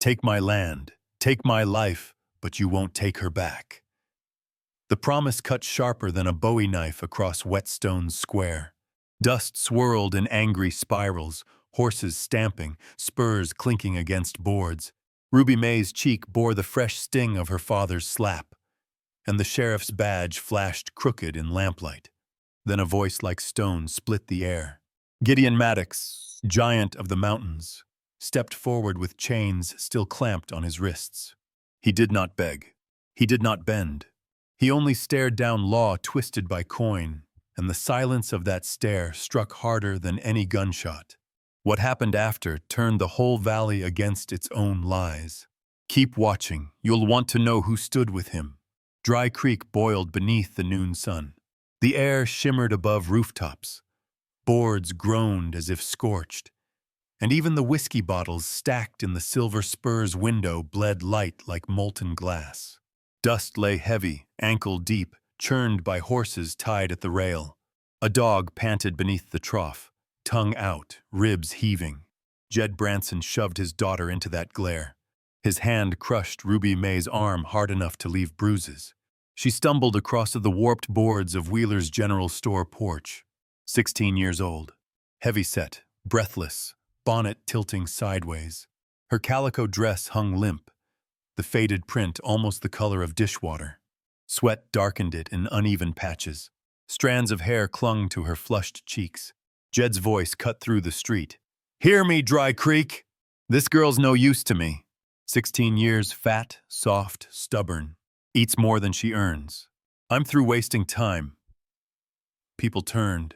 Take my land, take my life, but you won't take her back. The promise cut sharper than a Bowie knife across Wetstone's square. Dust swirled in angry spirals, horses stamping, spurs clinking against boards. Ruby May's cheek bore the fresh sting of her father's slap, and the sheriff's badge flashed crooked in lamplight. Then a voice like stone split the air. Gideon Maddox, giant of the mountains, stepped forward with chains still clamped on his wrists. He did not beg. He did not bend. He only stared down law twisted by coin, and the silence of that stare struck harder than any gunshot. What happened after turned the whole valley against its own lies. Keep watching. You'll want to know who stood with him. Dry Creek boiled beneath the noon sun. The air shimmered above rooftops. Boards groaned as if scorched, and even the whiskey bottles stacked in the silver spurs window bled light like molten glass. Dust lay heavy, ankle-deep, churned by horses tied at the rail. A dog panted beneath the trough, tongue out, ribs heaving. Jed Branson shoved his daughter into that glare. His hand crushed Ruby May's arm hard enough to leave bruises. She stumbled across the warped boards of Wheeler's General Store porch. 16 years old, heavy-set, breathless, bonnet tilting sideways. Her calico dress hung limp, the faded print almost the color of dishwater. Sweat darkened it in uneven patches. Strands of hair clung to her flushed cheeks. Jed's voice cut through the street. "Hear me, Dry Creek! This girl's no use to me. 16 years, fat, soft, stubborn. Eats more than she earns. I'm through wasting time." People turned.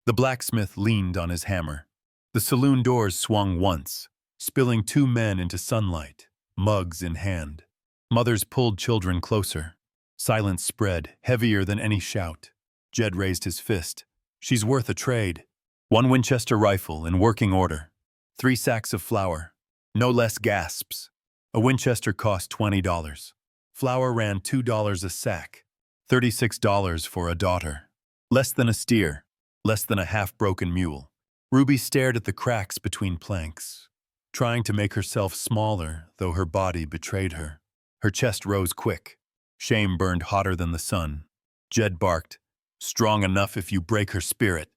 The blacksmith leaned on his hammer. The saloon doors swung once, spilling two men into sunlight, mugs in hand. Mothers pulled children closer. Silence spread, heavier than any shout. Jed raised his fist. "She's worth a trade. 1 Winchester rifle in working order. 3 sacks of flour. No less gasps. A Winchester cost $20. Flour ran $2 a sack. $36 for a daughter. Less than a steer. Less than a half-broken mule." Ruby stared at the cracks between planks, trying to make herself smaller, though her body betrayed her. Her chest rose quick. Shame burned hotter than the sun. Jed barked, "Strong enough if you break her spirit.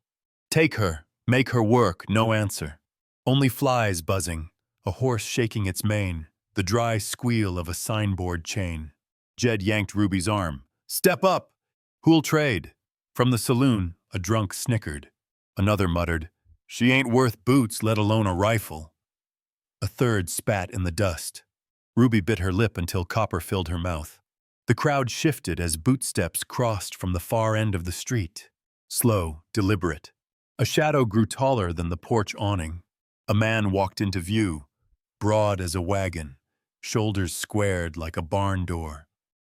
Take her, make her work." No answer. Only flies buzzing, a horse shaking its mane, the dry squeal of a signboard chain. Jed yanked Ruby's arm. "Step up! Who'll trade?" From the saloon, a drunk snickered. Another muttered, "She ain't worth boots, let alone a rifle." A third spat in the dust. Ruby bit her lip until copper filled her mouth. The crowd shifted as bootsteps crossed from the far end of the street. Slow, deliberate. A shadow grew taller than the porch awning. A man walked into view, broad as a wagon, shoulders squared like a barn door.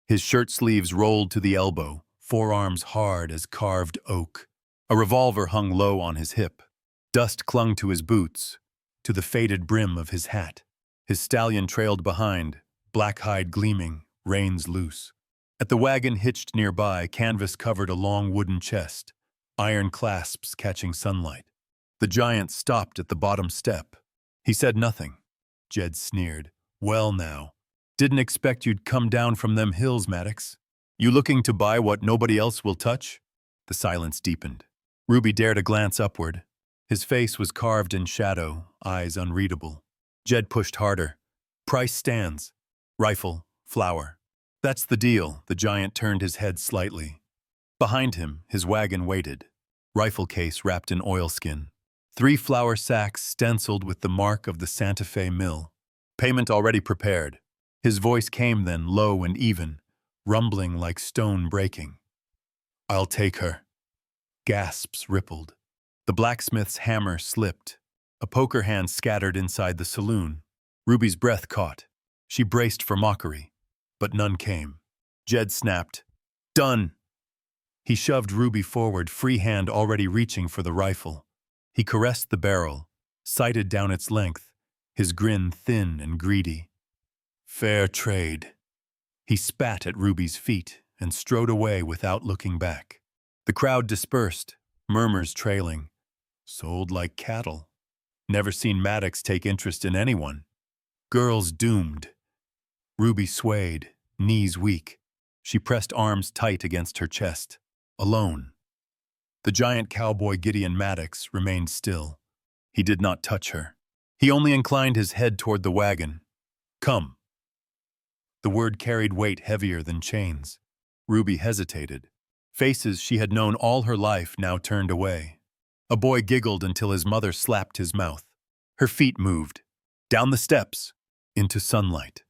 His shirt sleeves rolled to the elbow, forearms hard as carved oak. A revolver hung low on his hip. Dust clung to his boots, to the faded brim of his hat. His stallion trailed behind, black hide gleaming, reins loose. At the wagon hitched nearby, canvas covered a long wooden chest, iron clasps catching sunlight. The giant stopped at the bottom step. He said nothing. Jed sneered. "Well now, didn't expect you'd come down from them hills, Maddox. You looking to buy what nobody else will touch?" The silence deepened. Ruby dared a glance upward. His face was carved in shadow, eyes unreadable. Jed pushed harder. "Price stands. Rifle, flour. That's the deal." The giant turned his head slightly. Behind him, his wagon waited. Rifle case wrapped in oilskin. 3 flour sacks stenciled with the mark of the Santa Fe mill. Payment already prepared. His voice came then, low and even, rumbling like stone breaking. "I'll take her." Gasps rippled. The blacksmith's hammer slipped. A poker hand scattered inside the saloon. Ruby's breath caught. She braced for mockery, but none came. Jed snapped, "Done!" He shoved Ruby forward, free hand already reaching for the rifle. He caressed the barrel, sighted down its length, his grin thin and greedy. "Fair trade." He spat at Ruby's feet and strode away without looking back. The crowd dispersed, murmurs trailing. "Sold like cattle. Never seen Maddox take interest in anyone." Girls doomed. Ruby swayed, knees weak. She pressed arms tight against her chest. Alone. The giant cowboy Gideon Maddox remained still. He did not touch her. He only inclined his head toward the wagon. Come. The word carried weight heavier than chains. Ruby hesitated. Faces she had known all her life now turned away. A boy giggled until his mother slapped his mouth. Her feet moved. Down the steps. Into sunlight.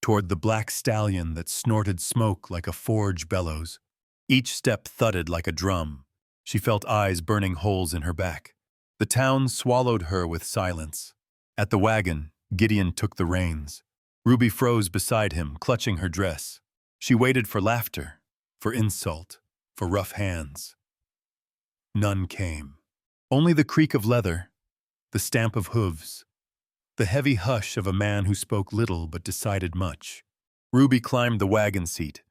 Toward the black stallion that snorted smoke like a forge bellows. Each step thudded like a drum. She felt eyes burning holes in her back. The town swallowed her with silence. At the wagon, Gideon took the reins. Ruby froze beside him, clutching her dress. She waited for laughter, for insult, for rough hands. None came. Only the creak of leather, the stamp of hooves, the heavy hush of a man who spoke little but decided much. Ruby climbed the wagon seat,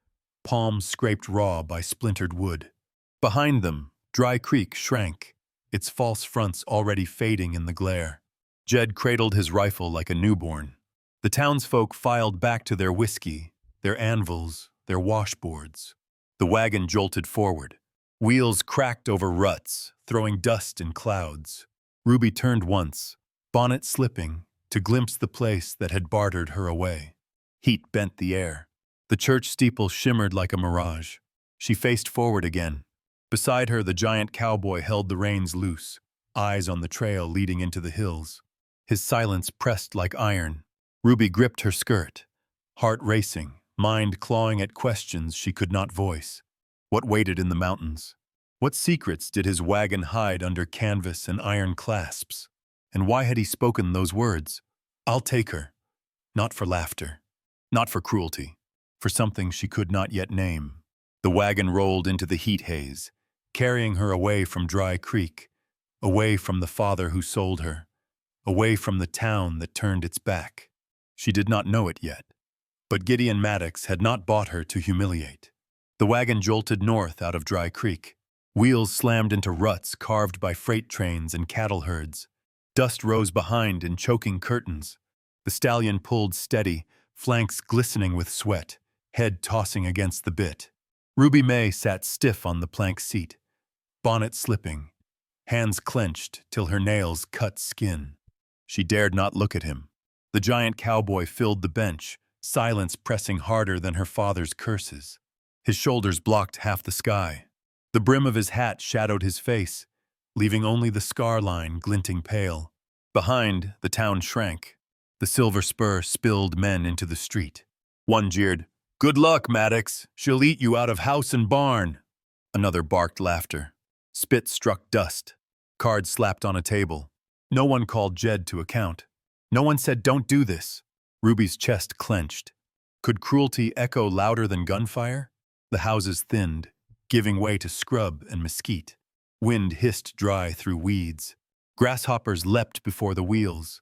palms scraped raw by splintered wood. Behind them, Dry Creek shrank, its false fronts already fading in the glare. Jed cradled his rifle like a newborn. The townsfolk filed back to their whiskey, their anvils, their washboards. The wagon jolted forward. Wheels cracked over ruts, throwing dust in clouds. Ruby turned once, bonnet slipping, to glimpse the place that had bartered her away. Heat bent the air. The church steeple shimmered like a mirage. She faced forward again. Beside her, the giant cowboy held the reins loose, eyes on the trail leading into the hills. His silence pressed like iron. Ruby gripped her skirt, heart racing, mind clawing at questions she could not voice. What waited in the mountains? What secrets did his wagon hide under canvas and iron clasps? And why had he spoken those words? I'll take her. Not for laughter. Not for cruelty. For something she could not yet name. The wagon rolled into the heat haze, carrying her away from Dry Creek, away from the father who sold her, away from the town that turned its back. She did not know it yet. But Gideon Maddox had not bought her to humiliate. The wagon jolted north out of Dry Creek. Wheels slammed into ruts carved by freight trains and cattle herds. Dust rose behind in choking curtains. The stallion pulled steady, flanks glistening with sweat, head tossing against the bit. Ruby May sat stiff on the plank seat, bonnet slipping, hands clenched till her nails cut skin. She dared not look at him. The giant cowboy filled the bench, silence pressing harder than her father's curses. His shoulders blocked half the sky. The brim of his hat shadowed his face, leaving only the scar line glinting pale. Behind, the town shrank. The silver spur spilled men into the street. One jeered, "Good luck, Maddox. She'll eat you out of house and barn." Another barked laughter. Spit struck dust. Cards slapped on a table. No one called Jed to account. No one said, "Don't do this." Ruby's chest clenched. Could cruelty echo louder than gunfire? The houses thinned, giving way to scrub and mesquite. Wind hissed dry through weeds. Grasshoppers leapt before the wheels,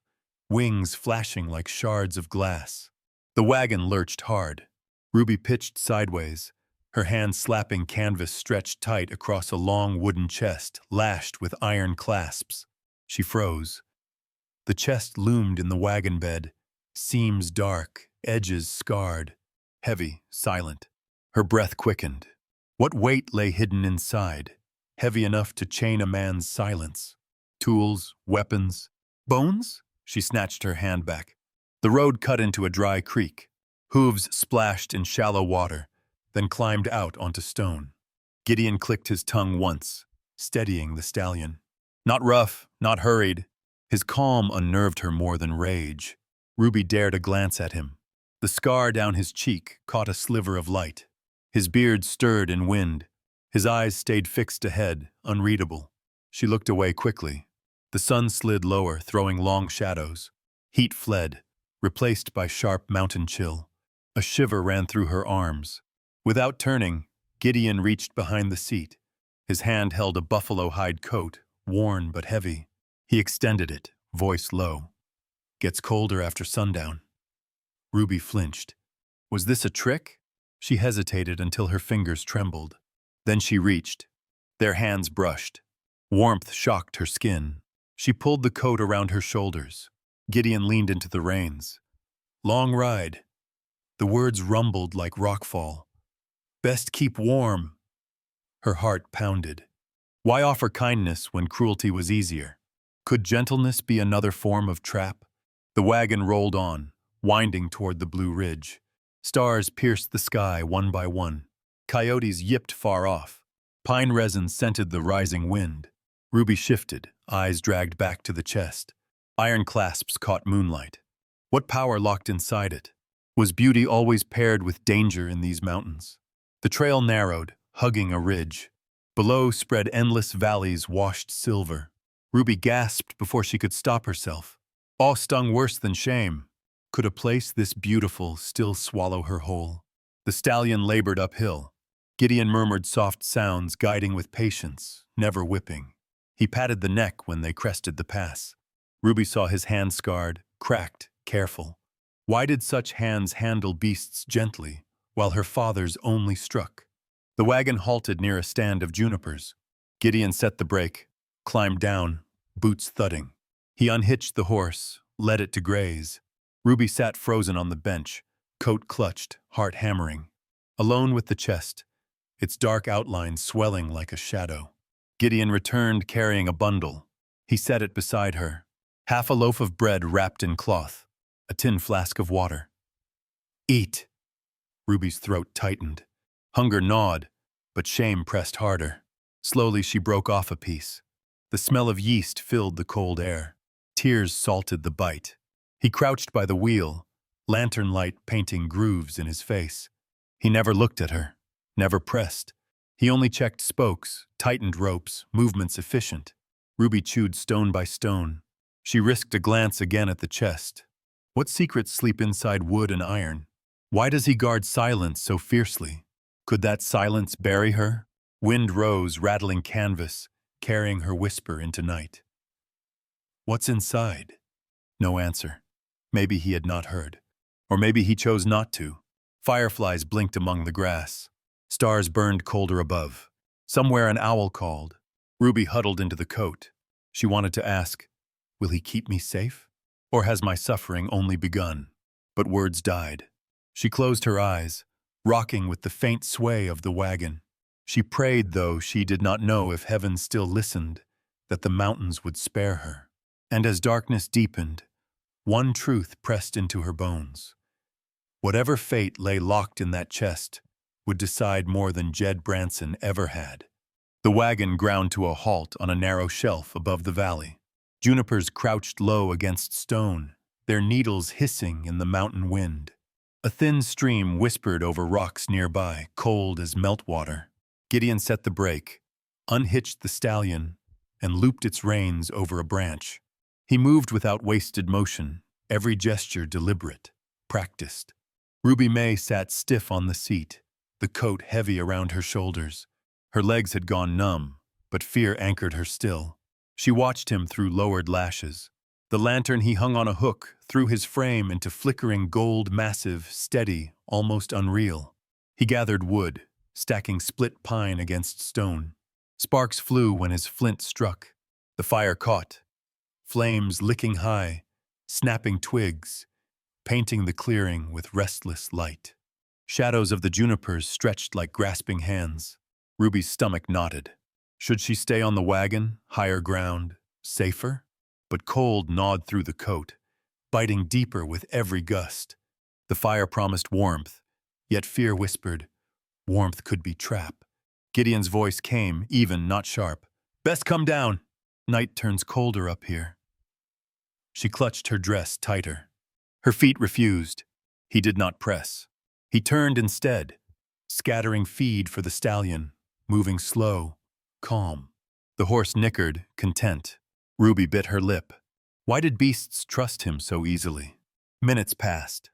wings flashing like shards of glass. The wagon lurched hard. Ruby pitched sideways, her hand slapping canvas stretched tight across a long wooden chest lashed with iron clasps. She froze. The chest loomed in the wagon bed, seams dark, edges scarred, heavy, silent. Her breath quickened. What weight lay hidden inside, heavy enough to chain a man's silence? Tools, weapons, bones? She snatched her hand back. The road cut into a dry creek. Hooves splashed in shallow water, then climbed out onto stone. Gideon clicked his tongue once, steadying the stallion. Not rough, not hurried. His calm unnerved her more than rage. Ruby dared a glance at him. The scar down his cheek caught a sliver of light. His beard stirred in wind. His eyes stayed fixed ahead, unreadable. She looked away quickly. The sun slid lower, throwing long shadows. Heat fled, replaced by sharp mountain chill. A shiver ran through her arms. Without turning, Gideon reached behind the seat. His hand held a buffalo hide coat, worn but heavy. He extended it, voice low. "Gets colder after sundown." Ruby flinched. Was this a trick? She hesitated until her fingers trembled. Then she reached. Their hands brushed. Warmth shocked her skin. She pulled the coat around her shoulders. Gideon leaned into the reins. Long ride. The words rumbled like rockfall. Best keep warm. Her heart pounded. Why offer kindness when cruelty was easier? Could gentleness be another form of trap? The wagon rolled on, winding toward the blue ridge. Stars pierced the sky one by one. Coyotes yipped far off. Pine resin scented the rising wind. Ruby shifted, eyes dragged back to the chest. Iron clasps caught moonlight. What power locked inside it? Was beauty always paired with danger in these mountains? The trail narrowed, hugging a ridge. Below spread endless valleys washed silver. Ruby gasped before she could stop herself. Awe stung worse than shame. Could a place this beautiful still swallow her whole? The stallion labored uphill. Gideon murmured soft sounds, guiding with patience, never whipping. He patted the neck when they crested the pass. Ruby saw his hand scarred, cracked, careful. Why did such hands handle beasts gently, while her father's only struck? The wagon halted near a stand of junipers. Gideon set the brake, climbed down, boots thudding. He unhitched the horse, led it to graze. Ruby sat frozen on the bench, coat clutched, heart hammering. Alone with the chest, its dark outline swelling like a shadow. Gideon returned carrying a bundle. He set it beside her. Half a loaf of bread wrapped in cloth, a tin flask of water. Eat. Ruby's throat tightened. Hunger gnawed, but shame pressed harder. Slowly she broke off a piece. The smell of yeast filled the cold air. Tears salted the bite. He crouched by the wheel, lantern light painting grooves in his face. He never looked at her, never pressed. He only checked spokes, tightened ropes, movements efficient. Ruby chewed stone by stone. She risked a glance again at the chest. What secrets sleep inside wood and iron? Why does he guard silence so fiercely? Could that silence bury her? Wind rose, rattling canvas, carrying her whisper into night. What's inside? No answer. Maybe he had not heard. Or maybe he chose not to. Fireflies blinked among the grass. Stars burned colder above. Somewhere an owl called. Ruby huddled into the coat. She wanted to ask, will he keep me safe? Or has my suffering only begun? But words died. She closed her eyes, rocking with the faint sway of the wagon. She prayed, though she did not know if heaven still listened, that the mountains would spare her. And as darkness deepened, one truth pressed into her bones. Whatever fate lay locked in that chest would decide more than Jed Branson ever had. The wagon ground to a halt on a narrow shelf above the valley. Junipers crouched low against stone, their needles hissing in the mountain wind. A thin stream whispered over rocks nearby, cold as meltwater. Gideon set the brake, unhitched the stallion, and looped its reins over a branch. He moved without wasted motion, every gesture deliberate, practiced. Ruby May sat stiff on the seat, the coat heavy around her shoulders. Her legs had gone numb, but fear anchored her still. She watched him through lowered lashes. The lantern he hung on a hook threw his frame into flickering gold, massive, steady, almost unreal. He gathered wood, stacking split pine against stone. Sparks flew when his flint struck. The fire caught. Flames licking high, snapping twigs, painting the clearing with restless light. Shadows of the junipers stretched like grasping hands. Ruby's stomach knotted. Should she stay on the wagon, higher ground, safer? But cold gnawed through the coat, biting deeper with every gust. The fire promised warmth, yet fear whispered, warmth could be trap. Gideon's voice came, even, not sharp. Best come down. Night turns colder up here. She clutched her dress tighter. Her feet refused. He did not press. He turned instead, scattering feed for the stallion, moving slow, calm. The horse nickered, content. Ruby bit her lip. Why did beasts trust him so easily? Minutes passed.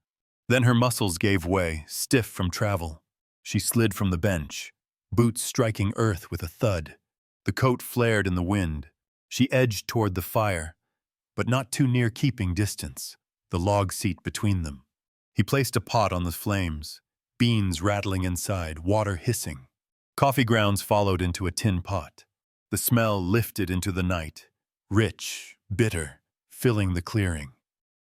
Then her muscles gave way, stiff from travel. She slid from the bench, boots striking earth with a thud. The coat flared in the wind. She edged toward the fire, but not too near keeping distance, the log seat between them. He placed a pot on the flames, beans rattling inside, water hissing. Coffee grounds followed into a tin pot. The smell lifted into the night, rich, bitter, filling the clearing.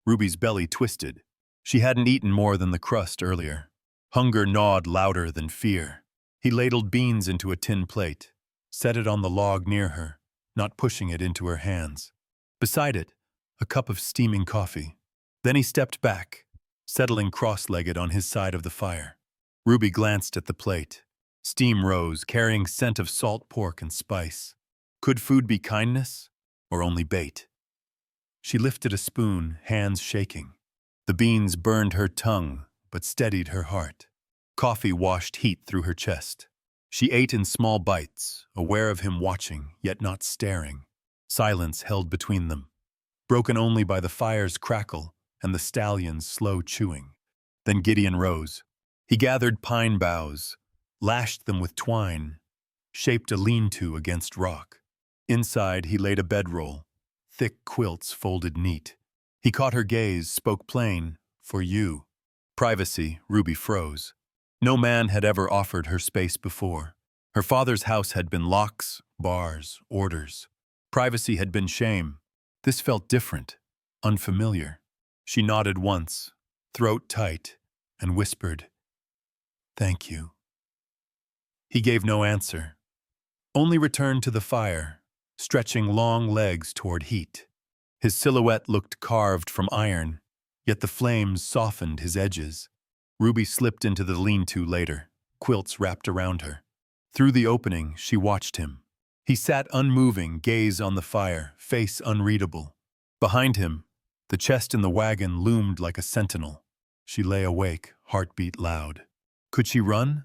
Ruby's belly twisted. She hadn't eaten more than the crust earlier. Hunger gnawed louder than fear. He ladled beans into a tin plate, set it on the log near her, not pushing it into her hands. Beside it, a cup of steaming coffee. Then he stepped back, settling cross-legged on his side of the fire. Ruby glanced at the plate. Steam rose, carrying scent of salt pork and spice. Could food be kindness, or only bait? She lifted a spoon, hands shaking. The beans burned her tongue, but steadied her heart. Coffee washed heat through her chest. She ate in small bites, aware of him watching, yet not staring. Silence held between them, broken only by the fire's crackle and the stallion's slow chewing. Then Gideon rose. He gathered pine boughs, lashed them with twine, shaped a lean-to against rock. Inside, he laid a bedroll, thick quilts folded neat. He caught her gaze, spoke plain, "For you." Privacy, Ruby froze. No man had ever offered her space before. Her father's house had been locks, bars, orders. Privacy had been shame. This felt different, unfamiliar. She nodded once, throat tight, and whispered, "Thank you." He gave no answer, only returned to the fire, stretching long legs toward heat. His silhouette looked carved from iron, yet the flames softened his edges. Ruby slipped into the lean-to later, quilts wrapped around her. Through the opening, she watched him. He sat unmoving, gaze on the fire, face unreadable. Behind him, the chest in the wagon loomed like a sentinel. She lay awake, heartbeat loud. Could she run?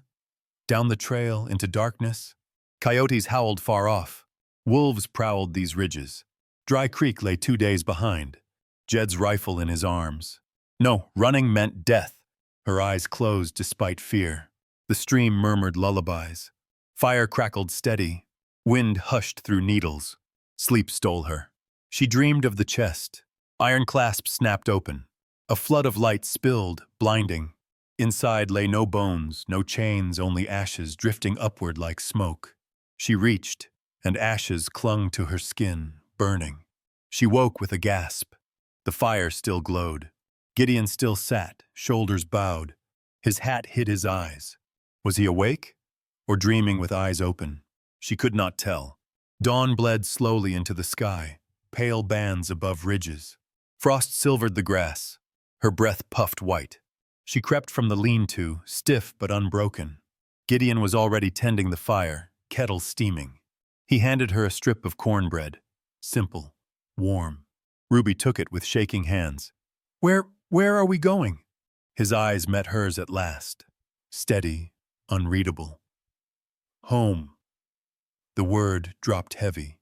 Down the trail, into darkness? Coyotes howled far off. Wolves prowled these ridges. Dry Creek lay 2 days behind, Jed's rifle in his arms. No, running meant death. Her eyes closed despite fear. The stream murmured lullabies. Fire crackled steady. Wind hushed through needles. Sleep stole her. She dreamed of the chest. Iron clasp snapped open. A flood of light spilled, blinding. Inside lay no bones, no chains, only ashes drifting upward like smoke. She reached, and ashes clung to her skin, burning. She woke with a gasp. The fire still glowed. Gideon still sat, shoulders bowed. His hat hid his eyes. Was he awake, or dreaming with eyes open? She could not tell. Dawn bled slowly into the sky, pale bands above ridges. Frost silvered the grass. Her breath puffed white. She crept from the lean-to, stiff but unbroken. Gideon was already tending the fire, kettle steaming. He handed her a strip of cornbread. Simple, warm. Ruby took it with shaking hands. Where are we going?" His eyes met hers at last. Steady, unreadable. Home. The word dropped heavy.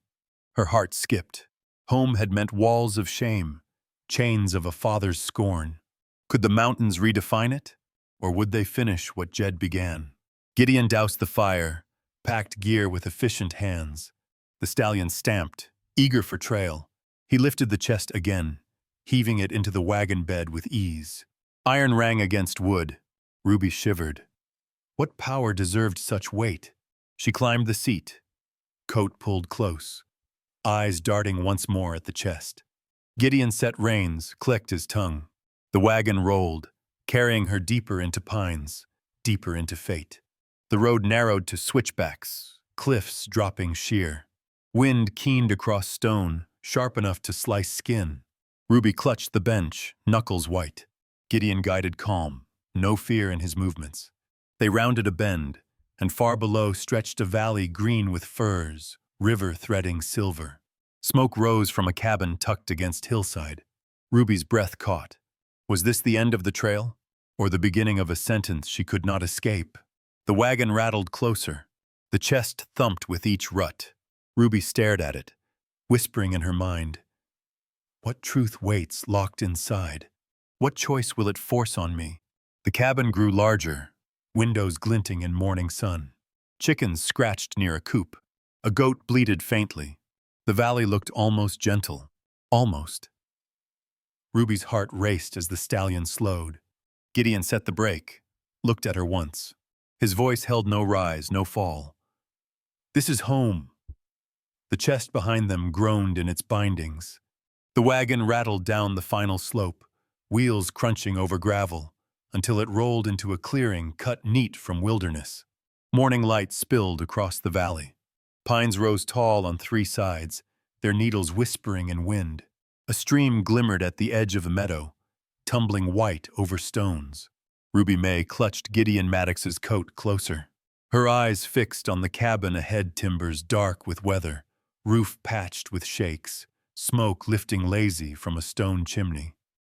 Her heart skipped. Home had meant walls of shame, chains of a father's scorn. Could the mountains redefine it? Or would they finish what Jed began? Gideon doused the fire, packed gear with efficient hands. The stallion stamped, eager for trail. He lifted the chest again, heaving it into the wagon bed with ease. Iron rang against wood. Ruby shivered. What power deserved such weight? She climbed the seat, coat pulled close, eyes darting once more at the chest. Gideon set reins, clicked his tongue. The wagon rolled, carrying her deeper into pines, deeper into fate. The road narrowed to switchbacks, cliffs dropping sheer. Wind keened across stone, sharp enough to slice skin. Ruby clutched the bench, knuckles white. Gideon guided calm, no fear in his movements. They rounded a bend, and far below stretched a valley green with firs, river threading silver. Smoke rose from a cabin tucked against hillside. Ruby's breath caught. Was this the end of the trail, or the beginning of a sentence she could not escape? The wagon rattled closer. The chest thumped with each rut. Ruby stared at it, whispering in her mind, "What truth waits locked inside? What choice will it force on me?" The cabin grew larger, windows glinting in morning sun. Chickens scratched near a coop. A goat bleated faintly. The valley looked almost gentle. Almost. Ruby's heart raced as the stallion slowed. Gideon set the brake, looked at her once. His voice held no rise, no fall. "This is home." The chest behind them groaned in its bindings. The wagon rattled down the final slope, wheels crunching over gravel, until it rolled into a clearing cut neat from wilderness. Morning light spilled across the valley. Pines rose tall on three sides, their needles whispering in wind. A stream glimmered at the edge of a meadow, tumbling white over stones. Ruby May clutched Gideon Maddox's coat closer. Her eyes fixed on the cabin ahead, timbers dark with weather, roof patched with shakes, smoke lifting lazy from a stone chimney.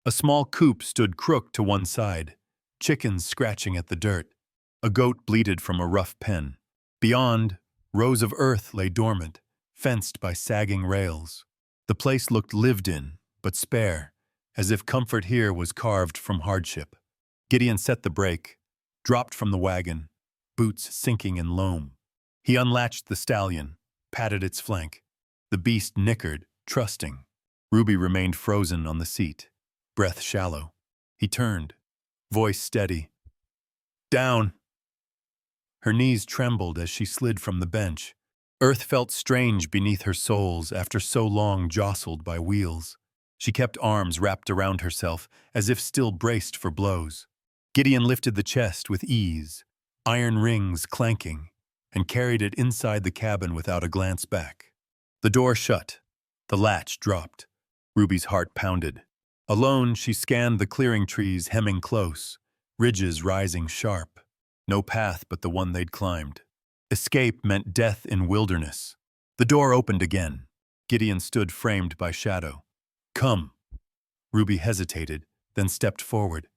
A small coop stood crooked to one side, chickens scratching at the dirt. A goat bleated from a rough pen. Beyond, rows of earth lay dormant, fenced by sagging rails. The place looked lived in, but spare, as if comfort here was carved from hardship. Gideon set the brake, dropped from the wagon, boots sinking in loam. He unlatched the stallion, patted its flank. The beast nickered, trusting. Ruby remained frozen on the seat, breath shallow. He turned, voice steady. Down! Her knees trembled as she slid from the bench. Earth felt strange beneath her soles after so long jostled by wheels. She kept arms wrapped around herself, as if still braced for blows. Gideon lifted the chest with ease, iron rings clanking, and carried it inside the cabin without a glance back. The door shut. The latch dropped. Ruby's heart pounded. Alone, she scanned the clearing trees hemming close, ridges rising sharp. No path but the one they'd climbed. Escape meant death in wilderness. The door opened again. Gideon stood framed by shadow. Come. Ruby hesitated, then stepped forward.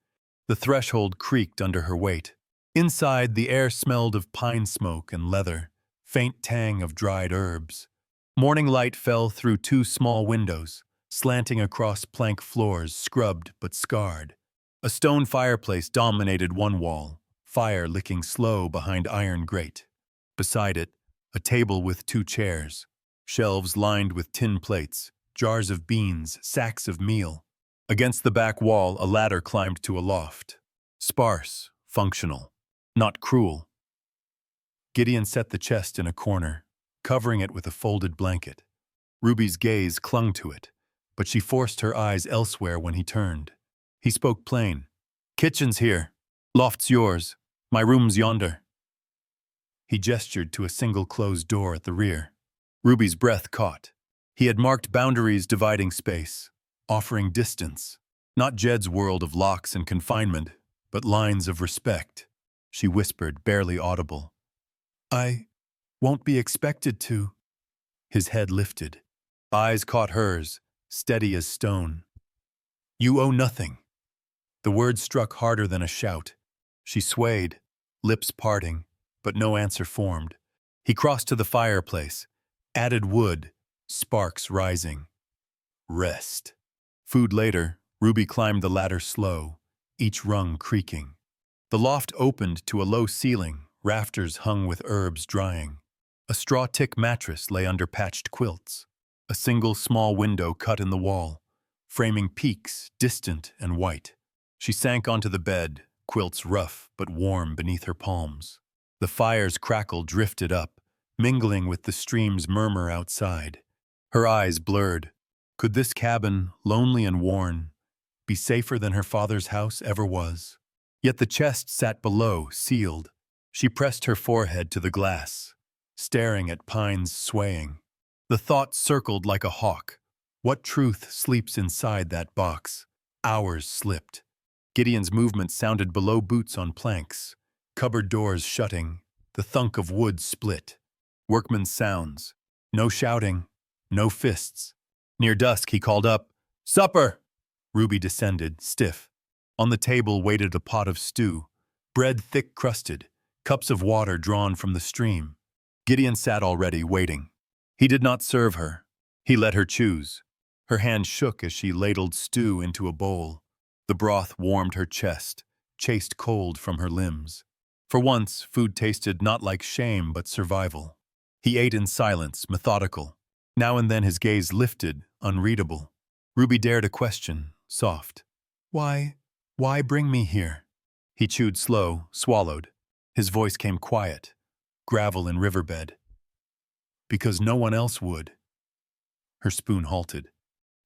The threshold creaked under her weight. Inside, the air smelled of pine smoke and leather, faint tang of dried herbs. Morning light fell through two small windows, slanting across plank floors, scrubbed but scarred. A stone fireplace dominated one wall, fire licking slow behind iron grate. Beside it, a table with two chairs, shelves lined with tin plates, jars of beans, sacks of meal. Against the back wall, a ladder climbed to a loft. Sparse, functional, not cruel. Gideon set the chest in a corner, covering it with a folded blanket. Ruby's gaze clung to it, but she forced her eyes elsewhere when he turned. He spoke plain. Kitchen's here. Loft's yours. My room's yonder. He gestured to a single closed door at the rear. Ruby's breath caught. He had marked boundaries dividing space, offering distance. Not Jed's world of locks and confinement, but lines of respect. She whispered, barely audible. I won't be expected to. His head lifted. Eyes caught hers, steady as stone. You owe nothing. The words struck harder than a shout. She swayed, lips parting, but no answer formed. He crossed to the fireplace, added wood, sparks rising. Rest. Food later, Ruby climbed the ladder slow, each rung creaking. The loft opened to a low ceiling, rafters hung with herbs drying. A straw-tick mattress lay under patched quilts. A single small window cut in the wall, framing peaks, distant and white. She sank onto the bed, quilts rough but warm beneath her palms. The fire's crackle drifted up, mingling with the stream's murmur outside. Her eyes blurred. Could this cabin, lonely and worn, be safer than her father's house ever was? Yet the chest sat below, sealed. She pressed her forehead to the glass, staring at pines swaying. The thought circled like a hawk. What truth sleeps inside that box? Hours slipped. Gideon's movement sounded below boots on planks. Cupboard doors shutting, the thunk of wood split. Workman's sounds. No shouting, no fists. Near dusk he called up, "Supper!" Ruby descended, stiff. On the table waited a pot of stew, bread thick-crusted, cups of water drawn from the stream. Gideon sat already, waiting. He did not serve her. He let her choose. Her hand shook as she ladled stew into a bowl. The broth warmed her chest, chased cold from her limbs. For once, food tasted not like shame but survival. He ate in silence, methodical. Now and then his gaze lifted, unreadable. Ruby dared a question, soft. Why bring me here? He chewed slow, swallowed. His voice came quiet, gravel in riverbed. Because no one else would. Her spoon halted.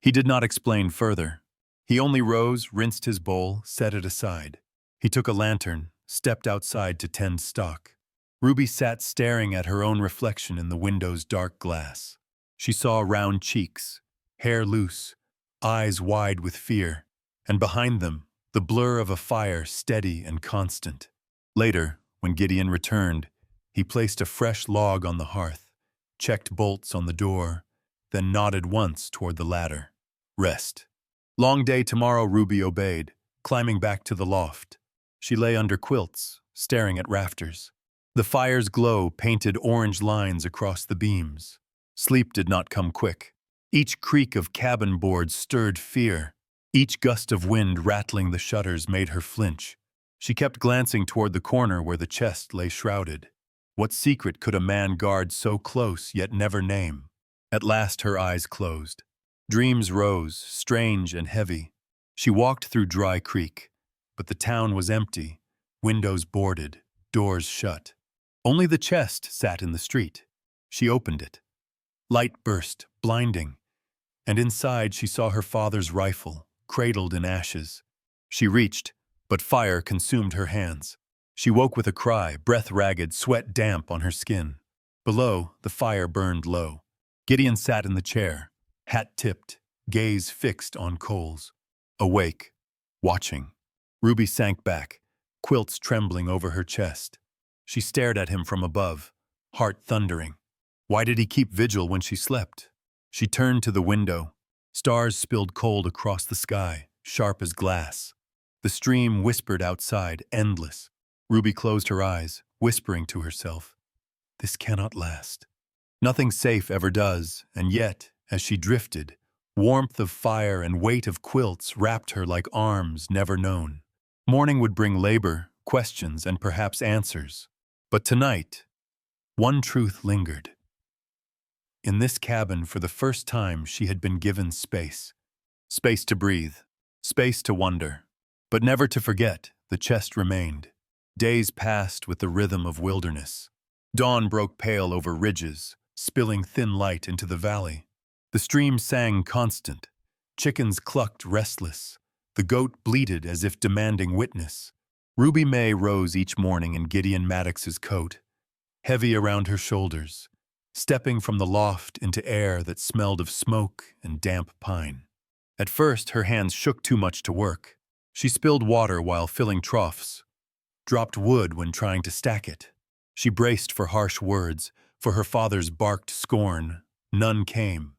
He did not explain further. He only rose, rinsed his bowl, set it aside. He took a lantern, stepped outside to tend stock. Ruby sat staring at her own reflection in the window's dark glass. She saw round cheeks, hair loose, eyes wide with fear, and behind them, the blur of a fire steady and constant. Later, when Gideon returned, he placed a fresh log on the hearth, checked bolts on the door, then nodded once toward the ladder. Rest. Long day tomorrow, Ruby obeyed, climbing back to the loft. She lay under quilts, staring at rafters. The fire's glow painted orange lines across the beams. Sleep did not come quick. Each creak of cabin boards stirred fear. Each gust of wind rattling the shutters made her flinch. She kept glancing toward the corner where the chest lay shrouded. What secret could a man guard so close yet never name? At last her eyes closed. Dreams rose, strange and heavy. She walked through Dry Creek, but the town was empty, windows boarded, doors shut. Only the chest sat in the street. She opened it. Light burst, blinding, and inside she saw her father's rifle, cradled in ashes. She reached, but fire consumed her hands. She woke with a cry, breath ragged, sweat damp on her skin. Below, the fire burned low. Gideon sat in the chair, hat tipped, gaze fixed on coals. Awake, watching. Ruby sank back, quilts trembling over her chest. She stared at him from above, heart thundering. Why did he keep vigil when she slept? She turned to the window. Stars spilled cold across the sky, sharp as glass. The stream whispered outside, endless. Ruby closed her eyes, whispering to herself, "This cannot last." Nothing safe ever does, and yet, as she drifted, warmth of fire and weight of quilts wrapped her like arms never known. Morning would bring labor, questions, and perhaps answers. But tonight, one truth lingered. In this cabin, for the first time, she had been given space. Space to breathe, space to wonder. But never to forget, the chest remained. Days passed with the rhythm of wilderness. Dawn broke pale over ridges, spilling thin light into the valley. The stream sang constant. Chickens clucked restless. The goat bleated as if demanding witness. Ruby May rose each morning in Gideon Maddox's coat, heavy around her shoulders, stepping from the loft into air that smelled of smoke and damp pine. At first, her hands shook too much to work. She spilled water while filling troughs, dropped wood when trying to stack it. She braced for harsh words, for her father's barked scorn. None came.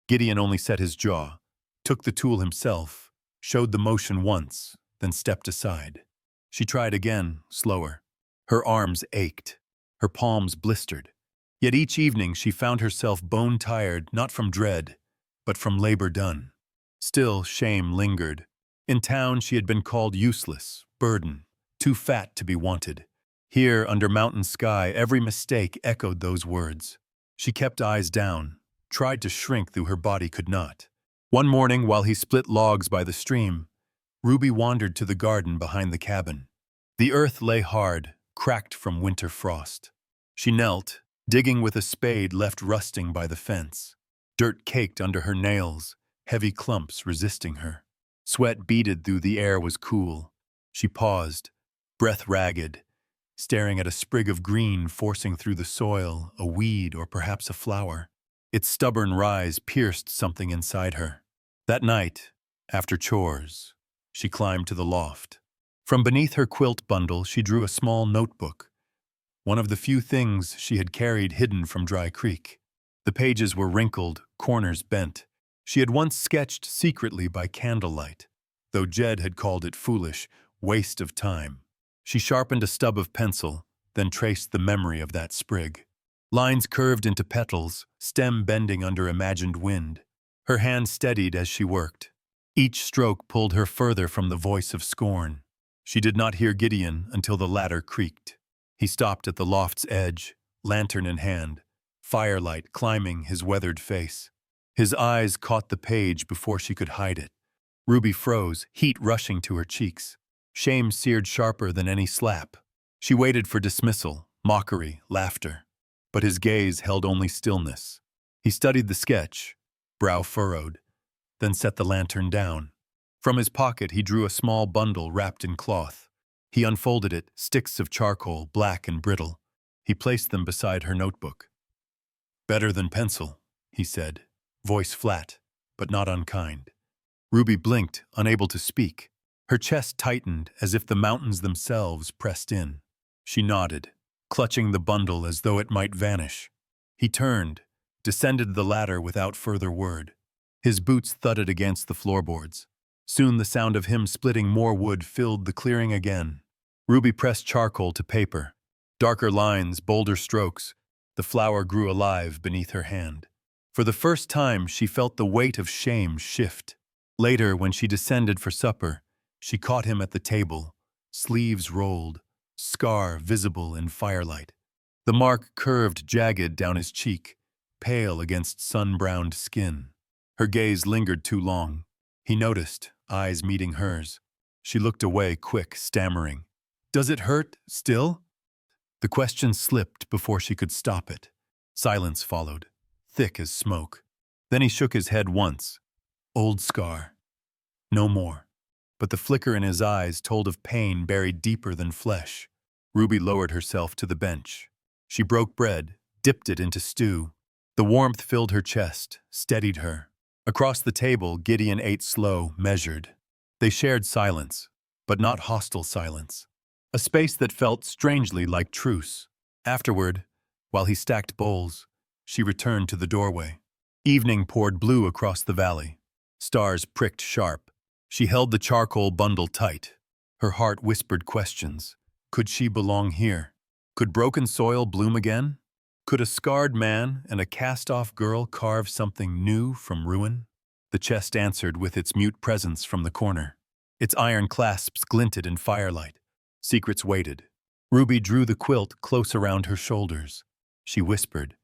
Gideon only set his jaw, took the tool himself, showed the motion once, then stepped aside. She tried again, slower. Her arms ached. Her palms blistered. Yet each evening she found herself bone-tired, not from dread, but from labor done. Still, shame lingered. In town she had been called useless, burden, too fat to be wanted. Here, under mountain sky, every mistake echoed those words. She kept eyes down, tried to shrink though her body could not. One morning, while he split logs by the stream, Ruby wandered to the garden behind the cabin. The earth lay hard, cracked from winter frost. She knelt, digging with a spade left rusting by the fence. Dirt caked under her nails, heavy clumps resisting her. Sweat beaded through the air was cool. She paused, breath ragged, staring at a sprig of green forcing through the soil, a weed or perhaps a flower. Its stubborn rise pierced something inside her. That night, after chores, she climbed to the loft. From beneath her quilt bundle, she drew a small notebook, one of the few things she had carried hidden from Dry Creek. The pages were wrinkled, corners bent. She had once sketched secretly by candlelight, though Jed had called it foolish, waste of time. She sharpened a stub of pencil, then traced the memory of that sprig. Lines curved into petals, stem bending under imagined wind. Her hand steadied as she worked. Each stroke pulled her further from the voice of scorn. She did not hear Gideon until the ladder creaked. He stopped at the loft's edge, lantern in hand, firelight climbing his weathered face. His eyes caught the page before she could hide it. Ruby froze, heat rushing to her cheeks. Shame seared sharper than any slap. She waited for dismissal, mockery, laughter. But his gaze held only stillness. He studied the sketch, brow furrowed, then set the lantern down. From his pocket he drew a small bundle wrapped in cloth. He unfolded it, sticks of charcoal, black and brittle. He placed them beside her notebook. "Better than pencil," he said, voice flat, but not unkind. Ruby blinked, unable to speak. Her chest tightened as if the mountains themselves pressed in. She nodded, clutching the bundle as though it might vanish. He turned, descended the ladder without further word. His boots thudded against the floorboards. Soon the sound of him splitting more wood filled the clearing again. Ruby pressed charcoal to paper. Darker lines, bolder strokes. The flower grew alive beneath her hand. For the first time, she felt the weight of shame shift. Later, when she descended for supper, she caught him at the table, sleeves rolled, scar visible in firelight. The mark curved jagged down his cheek, pale against sun-browned skin. Her gaze lingered too long. He noticed, eyes meeting hers. She looked away, quick, stammering. "Does it hurt, still?" The question slipped before she could stop it. Silence followed, thick as smoke. Then he shook his head once. Old scar. No more. But the flicker in his eyes told of pain buried deeper than flesh. Ruby lowered herself to the bench. She broke bread, dipped it into stew. The warmth filled her chest, steadied her. Across the table, Gideon ate slow, measured. They shared silence, but not hostile silence. A space that felt strangely like truce. Afterward, while he stacked bowls, she returned to the doorway. Evening poured blue across the valley. Stars pricked sharp. She held the charcoal bundle tight. Her heart whispered questions. Could she belong here? Could broken soil bloom again? Could a scarred man and a cast-off girl carve something new from ruin? The chest answered with its mute presence from the corner. Its iron clasps glinted in firelight. Secrets waited. Ruby drew the quilt close around her shoulders. She whispered,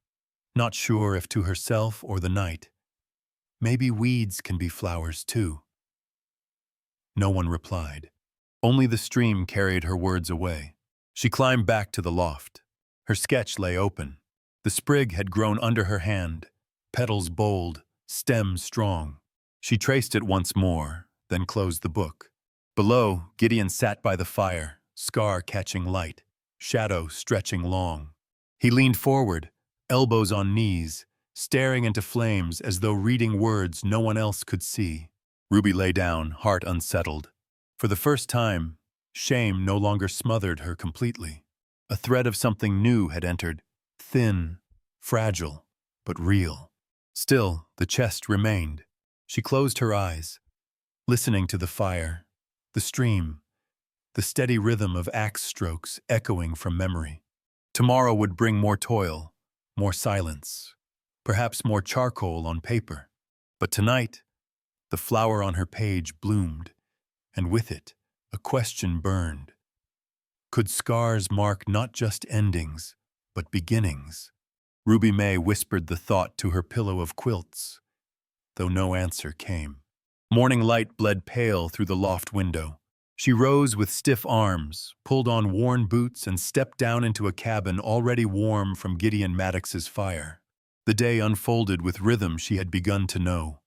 not sure if to herself or the night, "Maybe weeds can be flowers too." No one replied. Only the stream carried her words away. She climbed back to the loft. Her sketch lay open. The sprig had grown under her hand, petals bold, stem strong. She traced it once more, then closed the book. Below, Gideon sat by the fire, scar catching light, shadow stretching long. He leaned forward, elbows on knees, staring into flames as though reading words no one else could see. Ruby lay down, heart unsettled. For the first time, shame no longer smothered her completely. A thread of something new had entered, thin, fragile, but real. Still, the chest remained. She closed her eyes, listening to the fire, the stream, the steady rhythm of axe strokes echoing from memory. Tomorrow would bring more toil, more silence, perhaps more charcoal on paper. But tonight, the flower on her page bloomed, and with it, a question burned. Could scars mark not just endings, but beginnings? Ruby May whispered the thought to her pillow of quilts, though no answer came. Morning light bled pale through the loft window. She rose with stiff arms, pulled on worn boots, and stepped down into a cabin already warm from Gideon Maddox's fire. The day unfolded with rhythm she had begun to know.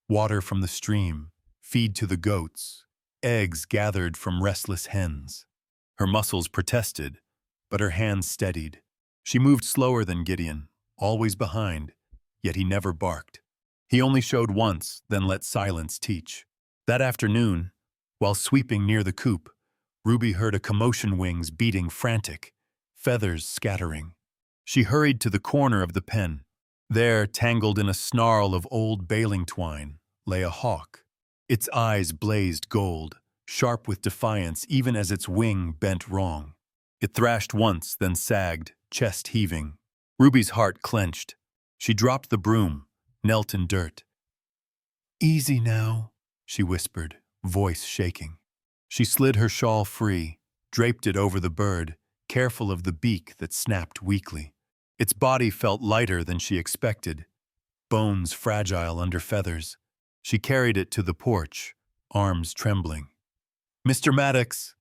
Water from the stream, feed to the goats, eggs gathered from restless hens. Her muscles protested, but her hands steadied. She moved slower than Gideon, always behind, yet he never barked. He only showed once, then let silence teach. That afternoon, while sweeping near the coop, Ruby heard a commotion, wings beating frantic, feathers scattering. She hurried to the corner of the pen. There, tangled in a snarl of old baling twine, lay a hawk. Its eyes blazed gold, sharp with defiance even as its wing bent wrong. It thrashed once, then sagged, chest heaving. Ruby's heart clenched. She dropped the broom, knelt in dirt. "Easy now," she whispered, voice shaking. She slid her shawl free, draped it over the bird, careful of the beak that snapped weakly. Its body felt lighter than she expected, bones fragile under feathers. She carried it to the porch, arms trembling. "Mr. Maddox!"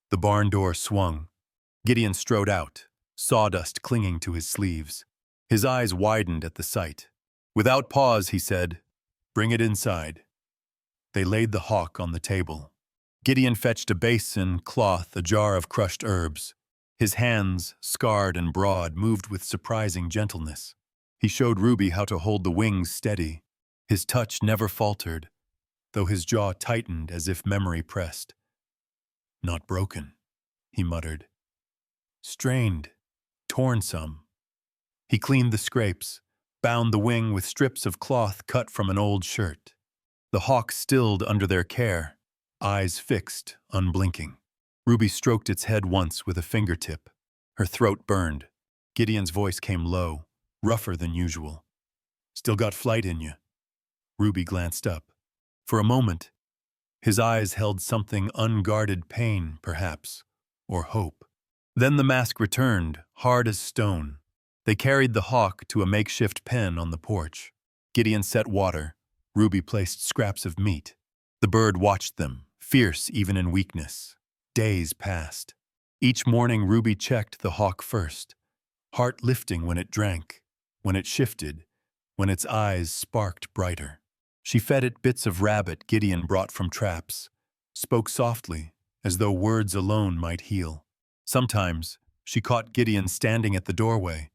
The barn door swung. Gideon strode out, sawdust clinging to his sleeves. His eyes widened at the sight. Without pause, he said, "Bring it inside." They laid the hawk on the table. Gideon fetched a basin, cloth, a jar of crushed herbs. His hands, scarred and broad, moved with surprising gentleness. He showed Ruby how to hold the wings steady. His touch never faltered, though his jaw tightened as if memory pressed. "Not broken," he muttered. "Strained, torn some." He cleaned the scrapes, bound the wing with strips of cloth cut from an old shirt. The hawk stilled under their care, eyes fixed, unblinking. Ruby stroked its head once with a fingertip. Her throat burned. Gideon's voice came low, rougher than usual. "Still got flight in you." Ruby glanced up. For a moment, his eyes held something unguarded, pain, perhaps, or hope. Then the mask returned, hard as stone. They carried the hawk to a makeshift pen on the porch. Gideon set water. Ruby placed scraps of meat. The bird watched them, fierce even in weakness. Days passed. Each morning Ruby checked the hawk first, heart lifting when it drank, when it shifted, when its eyes sparked brighter. She fed it bits of rabbit Gideon brought from traps, spoke softly, as though words alone might heal. Sometimes she caught Gideon standing at the doorway,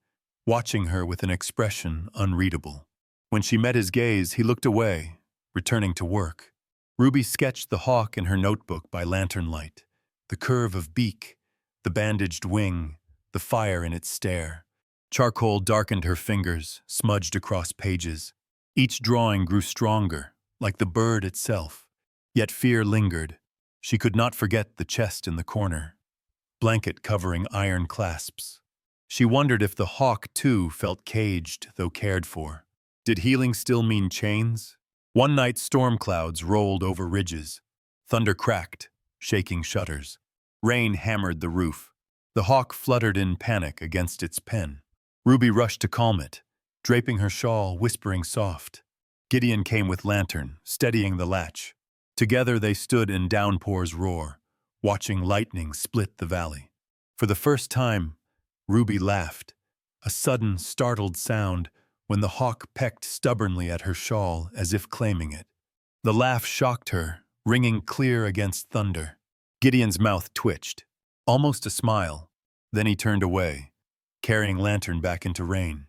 watching her with an expression unreadable. When she met his gaze, he looked away, returning to work. Ruby sketched the hawk in her notebook by lantern light, the curve of beak, the bandaged wing, the fire in its stare. Charcoal darkened her fingers, smudged across pages. Each drawing grew stronger, like the bird itself. Yet fear lingered. She could not forget the chest in the corner, blanket covering iron clasps. She wondered if the hawk, too, felt caged, though cared for. Did healing still mean chains? One night storm clouds rolled over ridges. Thunder cracked, shaking shutters. Rain hammered the roof. The hawk fluttered in panic against its pen. Ruby rushed to calm it, draping her shawl, whispering soft. Gideon came with lantern, steadying the latch. Together they stood in downpour's roar, watching lightning split the valley. For the first time, Ruby laughed, a sudden, startled sound when the hawk pecked stubbornly at her shawl as if claiming it. The laugh shocked her, ringing clear against thunder. Gideon's mouth twitched, almost a smile. Then he turned away, carrying lantern back into rain.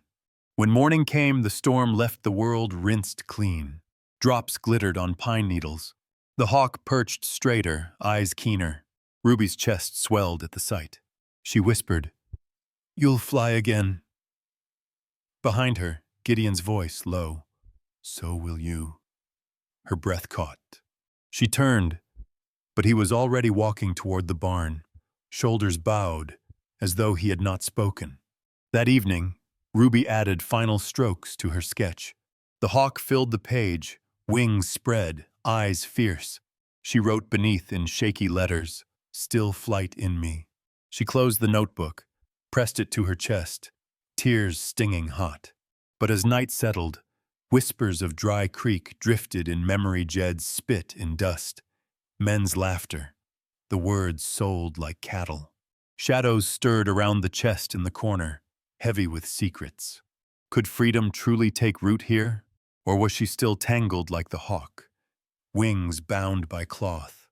When morning came, the storm left the world rinsed clean. Drops glittered on pine needles. The hawk perched straighter, eyes keener. Ruby's chest swelled at the sight. She whispered, "You'll fly again." Behind her, Gideon's voice low, "So will you." Her breath caught. She turned, but he was already walking toward the barn, shoulders bowed, as though he had not spoken. That evening, Ruby added final strokes to her sketch. The hawk filled the page, wings spread, eyes fierce. She wrote beneath in shaky letters, "Still flight in me." She closed the notebook, pressed it to her chest, tears stinging hot. But as night settled, whispers of Dry Creek drifted in memory. Jed's spit in dust, men's laughter. The words sold like cattle. Shadows stirred around the chest in the corner, heavy with secrets. Could freedom truly take root here? Or was she still tangled like the hawk, wings bound by cloth,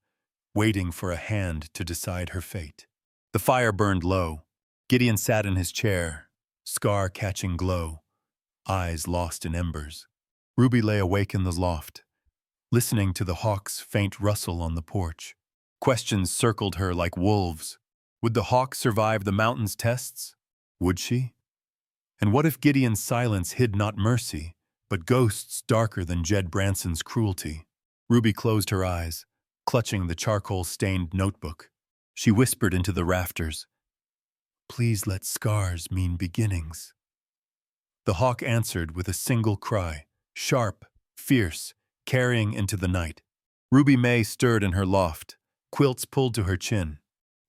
waiting for a hand to decide her fate? The fire burned low. Gideon sat in his chair, scar-catching glow, eyes lost in embers. Ruby lay awake in the loft, listening to the hawk's faint rustle on the porch. Questions circled her like wolves. Would the hawk survive the mountain's tests? Would she? And what if Gideon's silence hid not mercy, but ghosts darker than Jed Branson's cruelty? Ruby closed her eyes, clutching the charcoal-stained notebook. She whispered into the rafters, "Please let scars mean beginnings." The hawk answered with a single cry, sharp, fierce, carrying into the night. Ruby May stirred in her loft, quilts pulled to her chin.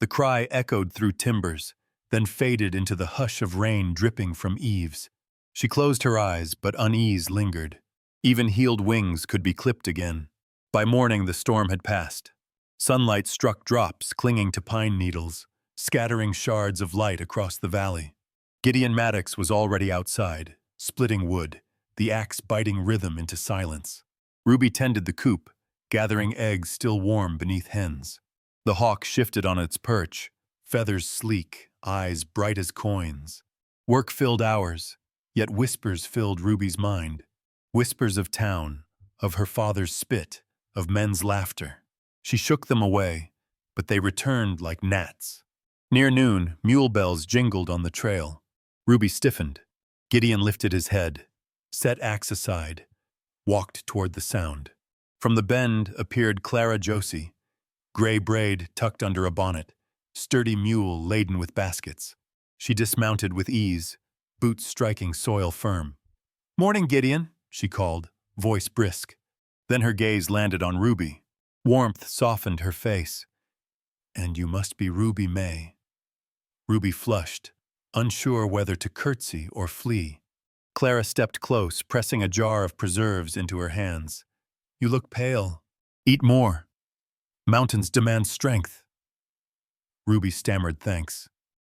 The cry echoed through timbers, then faded into the hush of rain dripping from eaves. She closed her eyes, but unease lingered. Even healed wings could be clipped again. By morning, the storm had passed. Sunlight struck drops clinging to pine needles, scattering shards of light across the valley. Gideon Maddox was already outside, splitting wood, the axe biting rhythm into silence. Ruby tended the coop, gathering eggs still warm beneath hens. The hawk shifted on its perch, feathers sleek, eyes bright as coins. Work-filled hours, yet whispers filled Ruby's mind. Whispers of town, of her father's spit, of men's laughter. She shook them away, but they returned like gnats. Near noon, mule bells jingled on the trail. Ruby stiffened. Gideon lifted his head, set axe aside, walked toward the sound. From the bend appeared Clara Josie, gray braid tucked under a bonnet, sturdy mule laden with baskets. She dismounted with ease, boots striking soil firm. "Morning, Gideon," she called, voice brisk. Then her gaze landed on Ruby. Warmth softened her face. "And you must be Ruby May." Ruby flushed, unsure whether to curtsy or flee. Clara stepped close, pressing a jar of preserves into her hands. "You look pale. Eat more. Mountains demand strength." Ruby stammered thanks.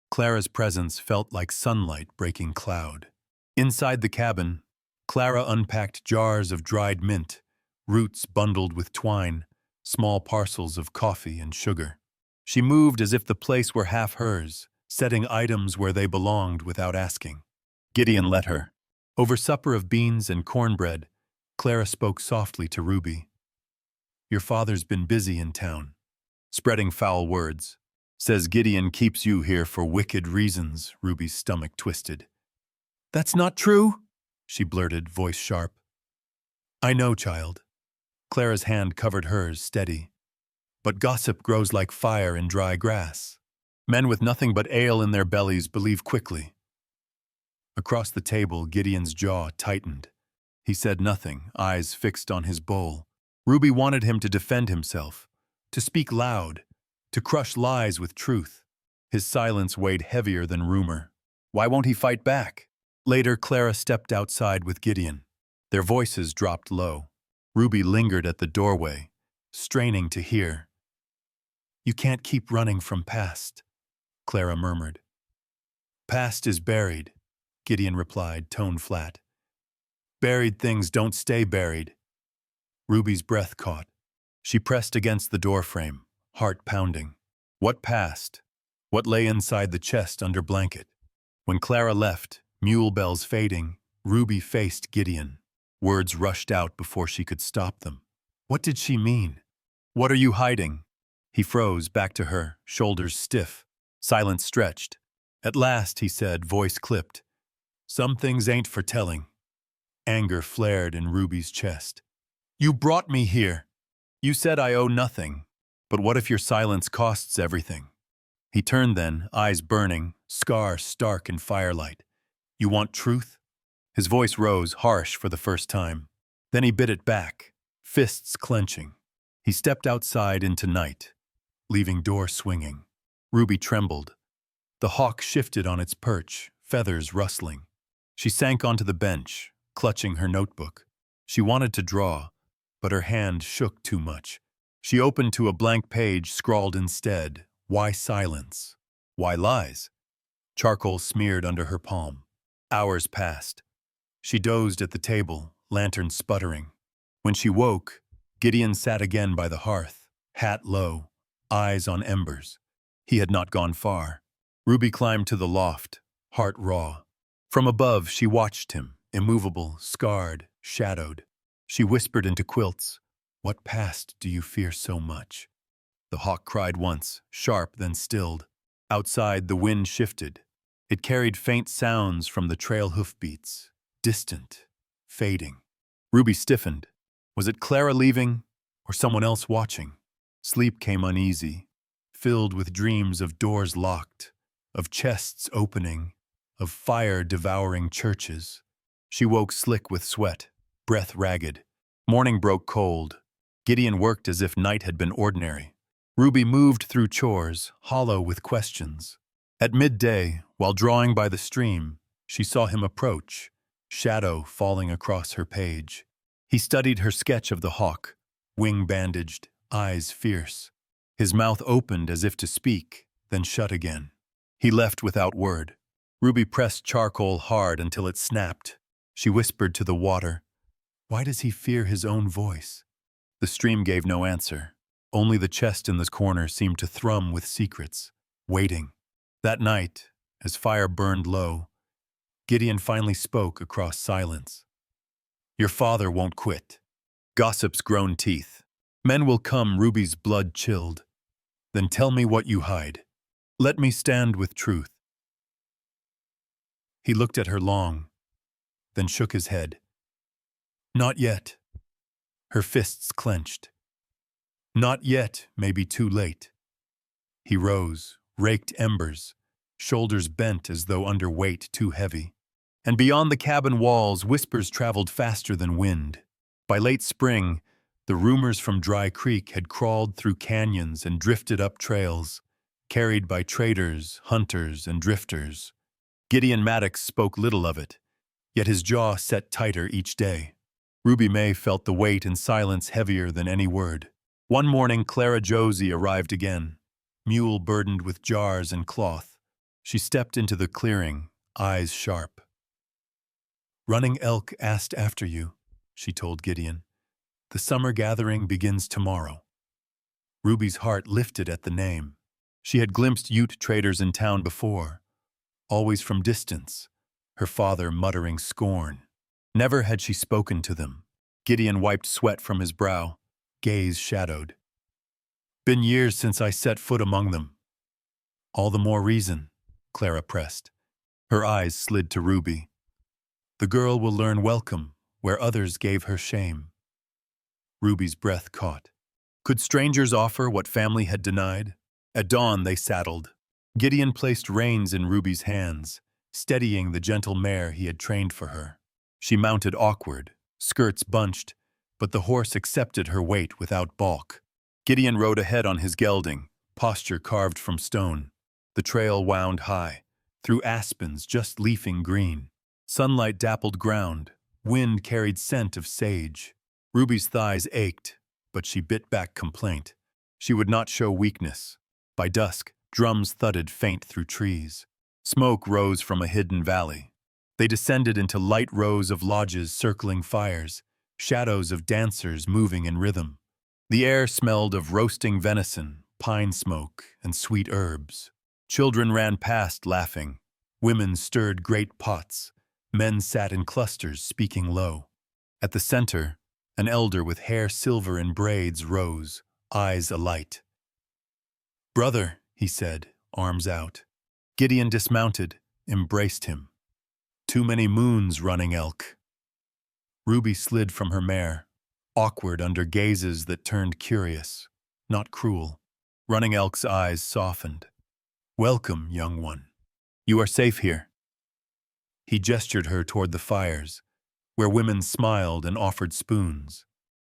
Clara's presence felt like sunlight breaking cloud. Inside the cabin, Clara unpacked jars of dried mint, roots bundled with twine, small parcels of coffee and sugar. She moved as if the place were half hers, setting items where they belonged without asking. Gideon let her. Over supper of beans and cornbread, Clara spoke softly to Ruby. "Your father's been busy in town, spreading foul words. Says Gideon keeps you here for wicked reasons." Ruby's stomach twisted. "That's not true," she blurted, voice sharp. "I know, child." Clara's hand covered hers, steady. "But gossip grows like fire in dry grass. Men with nothing but ale in their bellies believe quickly." Across the table, Gideon's jaw tightened. He said nothing, eyes fixed on his bowl. Ruby wanted him to defend himself, to speak loud, to crush lies with truth. His silence weighed heavier than rumor. Why won't he fight back? Later, Clara stepped outside with Gideon. Their voices dropped low. Ruby lingered at the doorway, straining to hear. "You can't keep running from past," Clara murmured. "Past is buried," Gideon replied, tone flat. "Buried things don't stay buried." Ruby's breath caught. She pressed against the doorframe, heart pounding. What past? What lay inside the chest under blanket? When Clara left, mule bells fading, Ruby faced Gideon. Words rushed out before she could stop them. What did she mean? "What are you hiding?" He froze, back to her, shoulders stiff, silence stretched. At last, he said, voice clipped, "Some things ain't for telling." Anger flared in Ruby's chest. "You brought me here. You said I owe nothing. But what if your silence costs everything?" He turned then, eyes burning, scar stark in firelight. "You want truth?" His voice rose, harsh for the first time. Then he bit it back, fists clenching. He stepped outside into night, leaving door swinging. Ruby trembled. The hawk shifted on its perch, feathers rustling. She sank onto the bench, clutching her notebook. She wanted to draw, but her hand shook too much. She opened to a blank page scrawled instead, "Why silence? Why lies?" Charcoal smeared under her palm. Hours passed. She dozed at the table, lantern sputtering. When she woke, Gideon sat again by the hearth, hat low, eyes on embers. He had not gone far. Ruby climbed to the loft, heart raw. From above, she watched him, immovable, scarred, shadowed. She whispered into quilts, "What past do you fear so much?" The hawk cried once, sharp then stilled. Outside, the wind shifted. It carried faint sounds from the trail hoofbeats, distant, fading. Ruby stiffened. Was it Clara leaving, or someone else watching? Sleep came uneasy, filled with dreams of doors locked, of chests opening, of fire devouring churches. She woke slick with sweat, breath ragged. Morning broke cold. Gideon worked as if night had been ordinary. Ruby moved through chores, hollow with questions. At midday, while drawing by the stream, she saw him approach, shadow falling across her page. He studied her sketch of the hawk, wing bandaged, eyes fierce. His mouth opened as if to speak, then shut again. He left without word. Ruby pressed charcoal hard until it snapped. She whispered to the water, "Why does he fear his own voice?" The stream gave no answer. Only the chest in the corner seemed to thrum with secrets, waiting. That night, as fire burned low, Gideon finally spoke across silence. Your father won't quit. Gossip's grown teeth. Men will come, Ruby's blood chilled. Then tell me what you hide. Let me stand with truth. He looked at her long, then shook his head. Not yet. Her fists clenched. Not yet, may be too late. He rose, raked embers, shoulders bent as though under weight too heavy. And beyond the cabin walls, whispers traveled faster than wind. By late spring, the rumors from Dry Creek had crawled through canyons and drifted up trails, carried by traders, hunters, and drifters. Gideon Maddox spoke little of it, yet his jaw set tighter each day. Ruby May felt the weight in silence heavier than any word. One morning, Clara Josie arrived again, mule burdened with jars and cloth. She stepped into the clearing, eyes sharp. Running Elk asked after you, she told Gideon. The summer gathering begins tomorrow. Ruby's heart lifted at the name. She had glimpsed Ute traders in town before, always from distance, her father muttering scorn. Never had she spoken to them. Gideon wiped sweat from his brow, gaze shadowed. Been years since I set foot among them. All the more reason, Clara pressed. Her eyes slid to Ruby. The girl will learn welcome where others gave her shame. Ruby's breath caught. Could strangers offer what family had denied? At dawn they saddled. Gideon placed reins in Ruby's hands, steadying the gentle mare he had trained for her. She mounted awkward, skirts bunched, but the horse accepted her weight without balk. Gideon rode ahead on his gelding, posture carved from stone. The trail wound high, through aspens just leafing green. Sunlight dappled ground, wind carried scent of sage. Ruby's thighs ached, but she bit back complaint. She would not show weakness. By dusk, drums thudded faint through trees. Smoke rose from a hidden valley. They descended into light rows of lodges circling fires, shadows of dancers moving in rhythm. The air smelled of roasting venison, pine smoke, and sweet herbs. Children ran past laughing. Women stirred great pots. Men sat in clusters, speaking low. At the center, an elder with hair silver in braids rose, eyes alight. Brother, he said, arms out. Gideon dismounted, embraced him. Too many moons, Running Elk. Ruby slid from her mare, awkward under gazes that turned curious, not cruel. Running Elk's eyes softened. Welcome, young one. You are safe here. He gestured her toward the fires, where women smiled and offered spoons.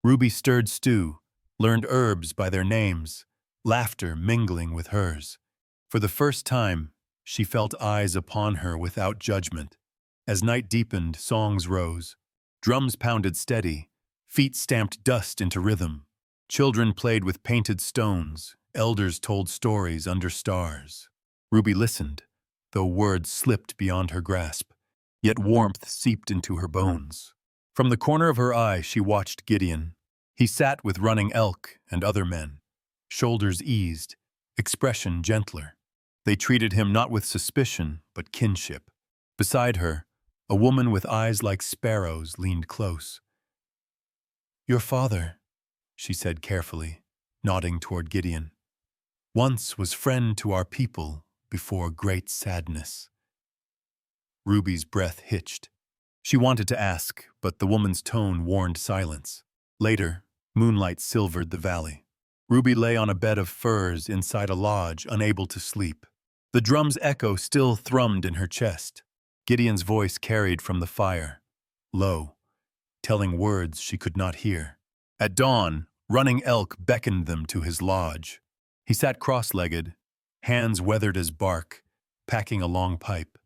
Ruby stirred stew, learned herbs by their names, laughter mingling with hers. For the first time, she felt eyes upon her without judgment. As night deepened, songs rose. Drums pounded steady, feet stamped dust into rhythm. Children played with painted stones, elders told stories under stars. Ruby listened, though words slipped beyond her grasp. Yet warmth seeped into her bones. From the corner of her eye, she watched Gideon. He sat with Running Elk and other men, shoulders eased, expression gentler. They treated him not with suspicion, but kinship. Beside her, a woman with eyes like sparrows leaned close. Your father, she said carefully, nodding toward Gideon, once was friend to our people before great sadness. Ruby's breath hitched. She wanted to ask, but the woman's tone warned silence. Later, moonlight silvered the valley. Ruby lay on a bed of furs inside a lodge, unable to sleep. The drum's echo still thrummed in her chest. Gideon's voice carried from the fire, low, telling words she could not hear. At dawn, Running Elk beckoned them to his lodge. He sat cross-legged, hands weathered as bark, packing a long pipe.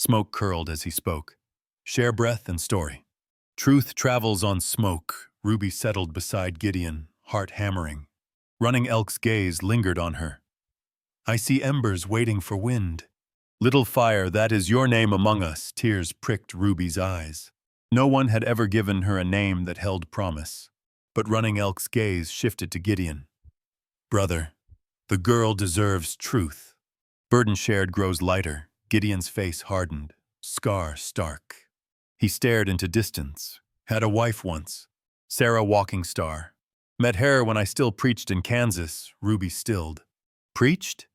Smoke curled as he spoke. Share breath and story. Truth travels on smoke. Ruby settled beside Gideon, heart hammering. Running Elk's gaze lingered on her. I see embers waiting for wind. Little fire, that is your name among us, tears pricked Ruby's eyes. No one had ever given her a name that held promise. But Running Elk's gaze shifted to Gideon. Brother, the girl deserves truth. Burden shared grows lighter. Gideon's face hardened, scar stark. He stared into distance. Had a wife once. Sarah Walking Star. Met her when I still preached in Kansas, Ruby stilled. Preached?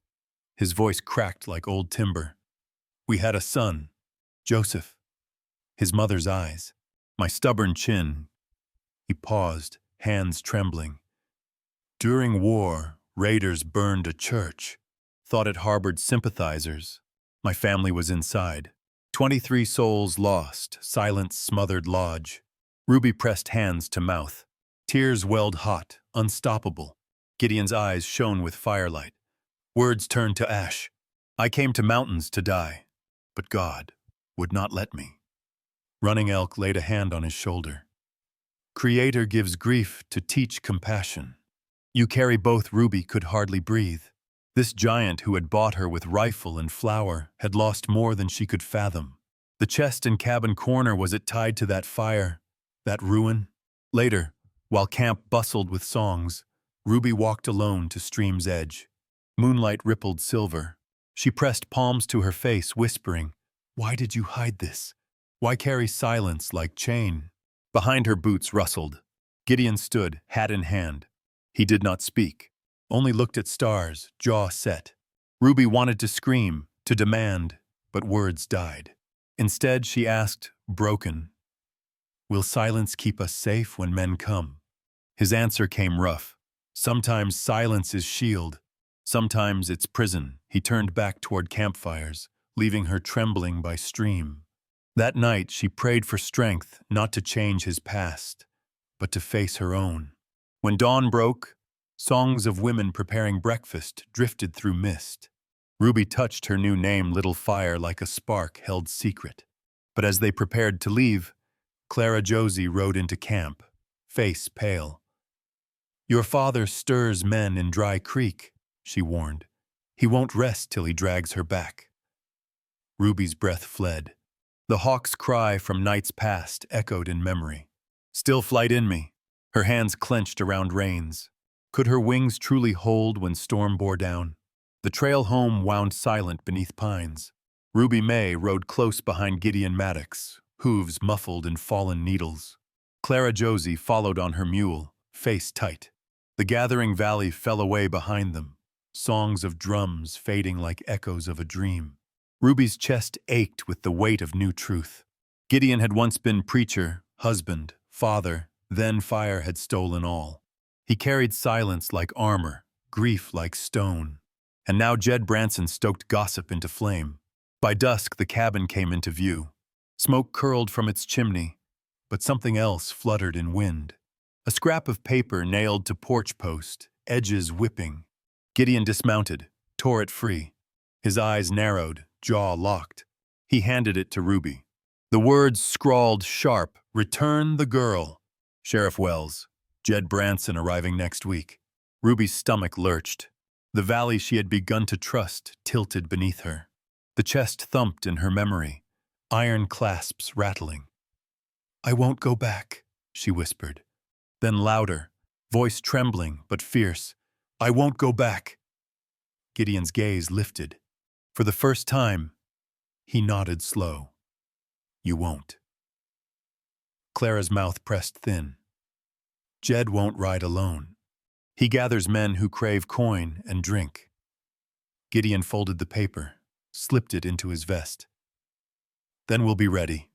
His voice cracked like old timber. We had a son, Joseph. His mother's eyes. My stubborn chin. He paused, hands trembling. During war, raiders burned a church. Thought it harbored sympathizers. My family was inside. 23 souls lost, silence smothered lodge. Ruby pressed hands to mouth. Tears welled hot, unstoppable. Gideon's eyes shone with firelight. Words turned to ash. I came to mountains to die, but God would not let me. Running Elk laid a hand on his shoulder. Creator gives grief to teach compassion. You carry both. Ruby could hardly breathe. This giant who had bought her with rifle and flower had lost more than she could fathom. The chest and cabin corner, was it tied to that fire, that ruin? Later, while camp bustled with songs, Ruby walked alone to stream's edge. Moonlight rippled silver. She pressed palms to her face, whispering, "Why did you hide this? Why carry silence like chain?" Behind her, boots rustled. Gideon stood, hat in hand. He did not speak, only looked at stars, jaw set. Ruby wanted to scream, to demand, but words died. Instead, she asked, broken, "Will silence keep us safe when men come?" His answer came rough. Sometimes silence is shield, sometimes it's prison. He turned back toward campfires, leaving her trembling by stream. That night, she prayed for strength, not to change his past, but to face her own. When dawn broke, songs of women preparing breakfast drifted through mist. Ruby touched her new name, Little Fire, like a spark held secret. But as they prepared to leave, Clara Josie rode into camp, face pale. "Your father stirs men in Dry Creek," she warned. "He won't rest till he drags her back." Ruby's breath fled. The hawk's cry from nights past echoed in memory. Still flight in me, her hands clenched around reins. Could her wings truly hold when storm bore down? The trail home wound silent beneath pines. Ruby May rode close behind Gideon Maddox, hooves muffled in fallen needles. Clara Josie followed on her mule, face tight. The gathering valley fell away behind them, songs of drums fading like echoes of a dream. Ruby's chest ached with the weight of new truth. Gideon had once been preacher, husband, father, then fire had stolen all. He carried silence like armor, grief like stone. And now Jed Branson stoked gossip into flame. By dusk, the cabin came into view. Smoke curled from its chimney, but something else fluttered in wind. A scrap of paper nailed to porch post, edges whipping. Gideon dismounted, tore it free. His eyes narrowed, jaw locked. He handed it to Ruby. The words scrawled sharp, "Return the girl. Sheriff Wells, Jed Branson arriving next week." Ruby's stomach lurched. The valley she had begun to trust tilted beneath her. The chest thumped in her memory, iron clasps rattling. "I won't go back," she whispered. Then louder, voice trembling but fierce, "I won't go back." Gideon's gaze lifted. For the first time, he nodded slow. "You won't." Clara's mouth pressed thin. "Jed won't ride alone. He gathers men who crave coin and drink." Gideon folded the paper, slipped it into his vest. "Then we'll be ready."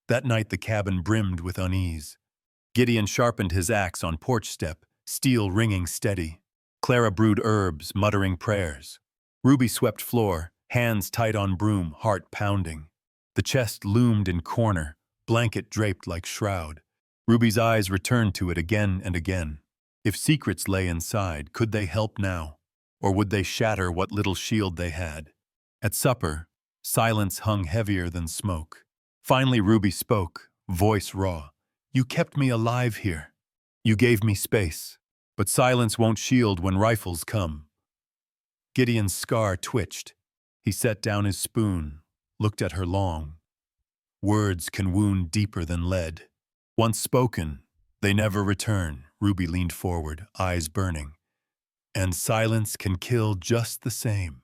That night the cabin brimmed with unease. Gideon sharpened his axe on porch step, steel ringing steady. Clara brewed herbs, muttering prayers. Ruby swept floor, hands tight on broom, heart pounding. The chest loomed in corner, blanket draped like shroud. Ruby's eyes returned to it again and again. If secrets lay inside, could they help now? Or would they shatter what little shield they had? At supper, silence hung heavier than smoke. Finally Ruby spoke, voice raw. "You kept me alive here. You gave me space. But silence won't shield when rifles come." Gideon's scar twitched. He set down his spoon, looked at her long. "Words can wound deeper than lead. Once spoken, They never return, Ruby leaned forward, eyes burning. And silence can kill just the same.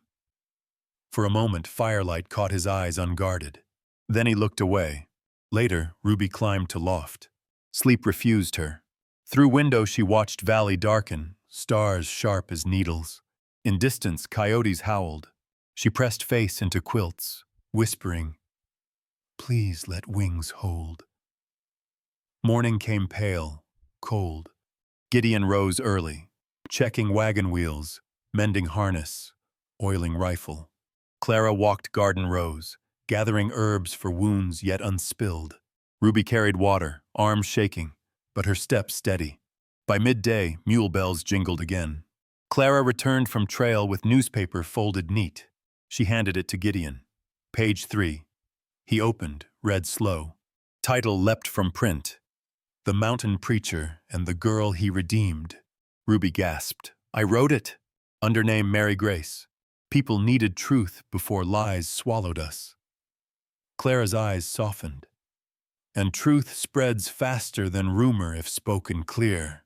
For a moment, firelight caught his eyes unguarded. Then he looked away. Later, Ruby climbed to loft. Sleep refused her. Through window she watched valley darken, stars sharp as needles. In distance, coyotes howled. She pressed face into quilts, whispering, "Please let wings hold." Morning came pale, cold. Gideon rose early, checking wagon wheels, mending harness, oiling rifle. Clara walked garden rows, gathering herbs for wounds yet unspilled. Ruby carried water, arms shaking, but her steps steady. By midday, mule bells jingled again. Clara returned from trail with newspaper folded neat. She handed it to Gideon. Page 3. He opened, read slow. Title leapt from print. "The Mountain Preacher and the Girl He Redeemed." Ruby gasped. "I wrote it." Undername Mary Grace. People needed truth before lies swallowed us. Clara's eyes softened. And truth spreads faster than rumor if spoken clear.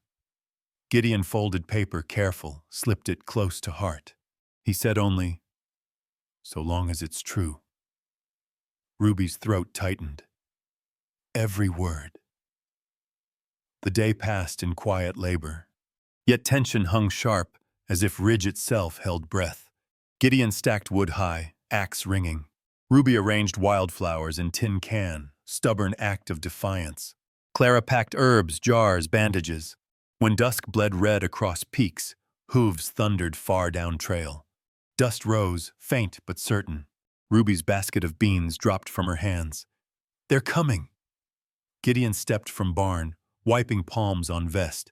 Gideon folded paper careful, slipped it close to heart. He said only, "So long as it's true." Ruby's throat tightened. Every word. The day passed in quiet labor. Yet tension hung sharp, as if ridge itself held breath. Gideon stacked wood high, axe ringing. Ruby arranged wildflowers in tin can, stubborn act of defiance. Clara packed herbs, jars, bandages. When dusk bled red across peaks, hooves thundered far down trail. Dust rose, faint but certain. Ruby's basket of beans dropped from her hands. "They're coming!" Gideon stepped from barn, wiping palms on vest.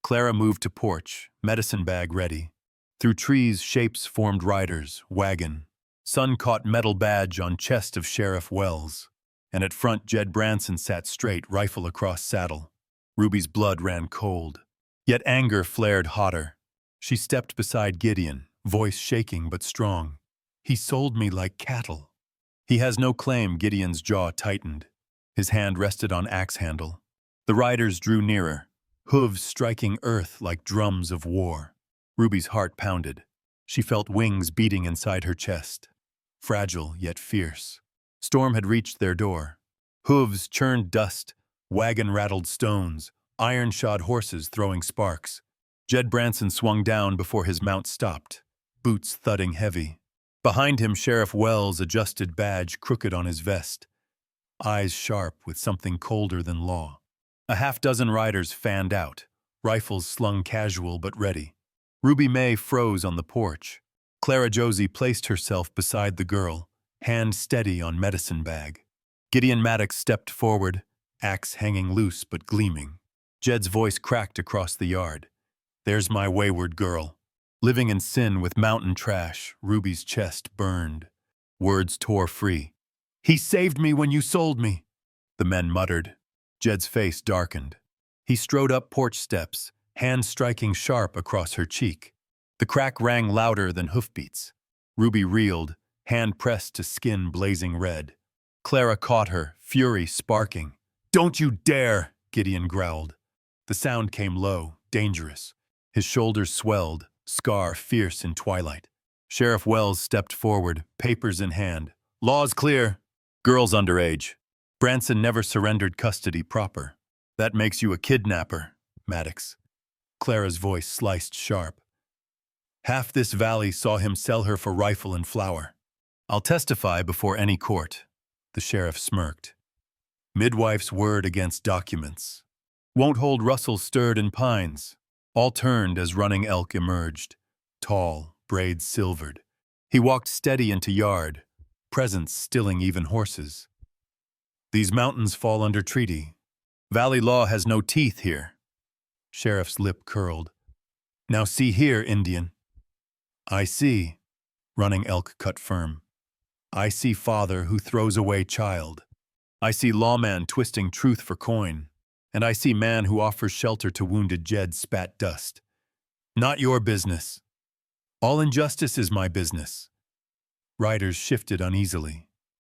Clara moved to porch, medicine bag ready. Through trees, shapes formed riders, wagon. Sun-caught metal badge on chest of Sheriff Wells. And at front, Jed Branson sat straight, rifle across saddle. Ruby's blood ran cold. Yet anger flared hotter. She stepped beside Gideon, voice shaking but strong. "He sold me like cattle." "He has no claim," Gideon's jaw tightened. His hand rested on axe handle. The riders drew nearer, hooves striking earth like drums of war. Ruby's heart pounded. She felt wings beating inside her chest. Fragile yet fierce. Storm had reached their door. Hooves churned dust, wagon rattled stones, iron-shod horses throwing sparks. Jed Branson swung down before his mount stopped, boots thudding heavy. Behind him, Sheriff Wells adjusted badge crooked on his vest, eyes sharp with something colder than law. A half-dozen riders fanned out, rifles slung casual but ready. Ruby May froze on the porch. Clara Josie placed herself beside the girl, hand steady on medicine bag. Gideon Maddox stepped forward, axe hanging loose but gleaming. Jed's voice cracked across the yard. "There's my wayward girl." Living in sin with mountain trash, Ruby's chest burned. Words tore free. "He saved me when you sold me," the men muttered. Jed's face darkened. He strode up porch steps, hand striking sharp across her cheek. The crack rang louder than hoofbeats. Ruby reeled, hand pressed to skin blazing red. Clara caught her, fury sparking. "Don't you dare!" Gideon growled. The sound came low, dangerous. His shoulders swelled, scar fierce in twilight. Sheriff Wells stepped forward, papers in hand. "Law's clear. Girl's underage. Branson never surrendered custody proper. That makes you a kidnapper, Maddox." Clara's voice sliced sharp. "Half this valley saw him sell her for rifle and flour." "I'll testify before any court," the sheriff smirked. Midwife's word against documents. Won't hold Russell stirred in pines. All turned as running elk emerged. Tall, braids silvered. He walked steady into yard, presence stilling even horses. "These mountains fall under treaty. Valley law has no teeth here." Sheriff's lip curled. "Now see here, Indian." "I see." Running elk cut firm. "I see father who throws away child. I see lawman twisting truth for coin. And I see man who offers shelter to wounded Jed spat dust. Not your business. All injustice is my business." Riders shifted uneasily.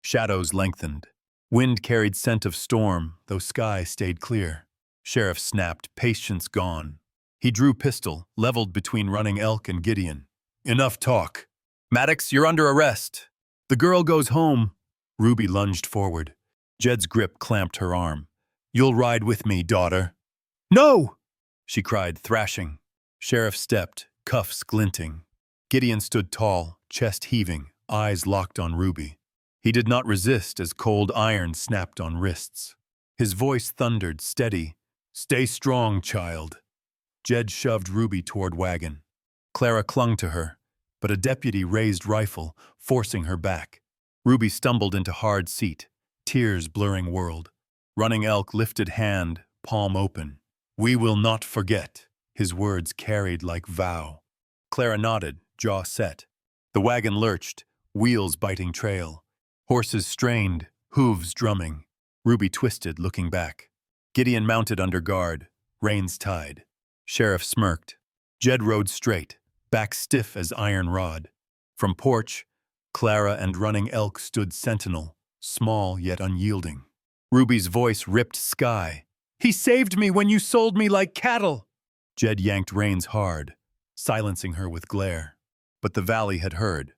Shadows lengthened. Wind carried scent of storm, though sky stayed clear. Sheriff snapped, patience gone. He drew pistol, leveled between running Elk and Gideon. Enough talk. Maddox, you're under arrest. The girl goes home. Ruby lunged forward. Jed's grip clamped her arm. You'll ride with me, daughter. No! She cried, thrashing. Sheriff stepped, cuffs glinting. Gideon stood tall, chest heaving, eyes locked on Ruby. He did not resist as cold iron snapped on wrists. His voice thundered, steady. Stay strong, child. Jed shoved Ruby toward wagon. Clara clung to her, but a deputy raised rifle, forcing her back. Ruby stumbled into hard seat, tears blurring world. Running Elk lifted hand, palm open. We will not forget, his words carried like vow. Clara nodded, jaw set. The wagon lurched, wheels biting trail. Horses strained, hooves drumming. Ruby twisted, looking back. Gideon mounted under guard, reins tied. Sheriff smirked. Jed rode straight, back stiff as iron rod. From porch, Clara and Running Elk stood sentinel, small yet unyielding. Ruby's voice ripped sky. He saved me when you sold me like cattle. Jed yanked reins hard, silencing her with glare. But the valley had heard.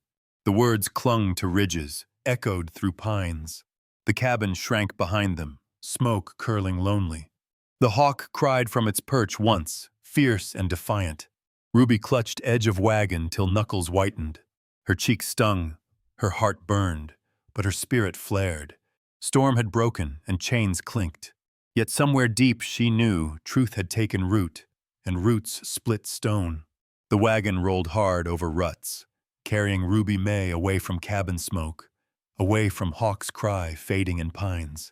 The words clung to ridges, echoed through pines. The cabin shrank behind them, smoke curling lonely. The hawk cried from its perch once, fierce and defiant. Ruby clutched edge of wagon till knuckles whitened. Her cheek stung, her heart burned, but her spirit flared. Storm had broken and chains clinked. Yet somewhere deep she knew truth had taken root, and roots split stone. The wagon rolled hard over ruts, carrying Ruby May away from cabin smoke, away from hawk's cry fading in pines.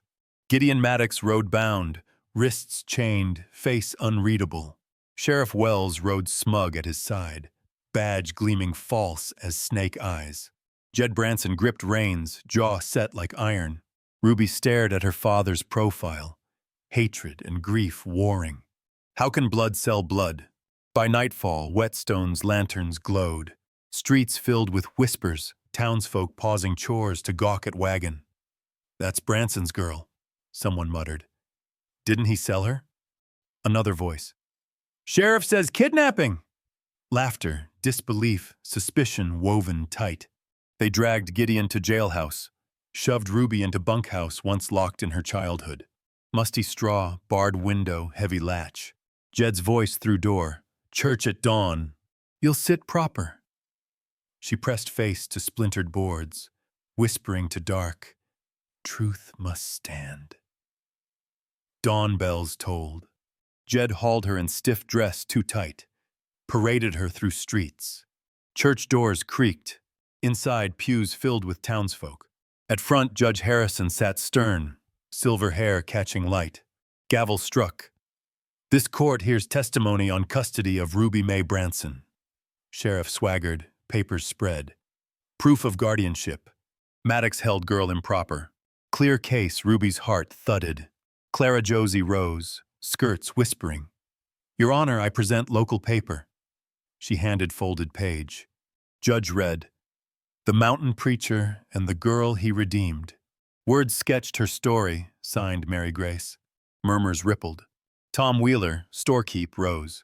Gideon Maddox rode bound, wrists chained, face unreadable. Sheriff Wells rode smug at his side, badge gleaming false as snake eyes. Jed Branson gripped reins, jaw set like iron. Ruby stared at her father's profile, hatred and grief warring. How can blood sell blood? By nightfall, Wetstone's lanterns glowed. Streets filled with whispers, townsfolk pausing chores to gawk at wagon. That's Branson's girl, someone muttered. Didn't he sell her? Another voice. Sheriff says kidnapping! Laughter, disbelief, suspicion woven tight. They dragged Gideon to jailhouse, shoved Ruby into bunkhouse once locked in her childhood. Musty straw, barred window, heavy latch. Jed's voice through door. Church at dawn. You'll sit proper. She pressed face to splintered boards, whispering to dark. Truth must stand. Dawn bells tolled. Jed hauled her in stiff dress too tight, paraded her through streets. Church doors creaked. Inside, pews filled with townsfolk. At front, Judge Harrison sat stern, silver hair catching light. Gavel struck. This court hears testimony on custody of Ruby May Branson. Sheriff swaggered, papers spread. Proof of guardianship. Maddox held girl improper. Clear case, Ruby's heart thudded. Clara Josie rose, skirts whispering. Your Honor, I present local paper. She handed folded page. Judge read. The mountain preacher and the girl he redeemed. Words sketched her story, signed Mary Grace. Murmurs rippled. Tom Wheeler, storekeep, rose.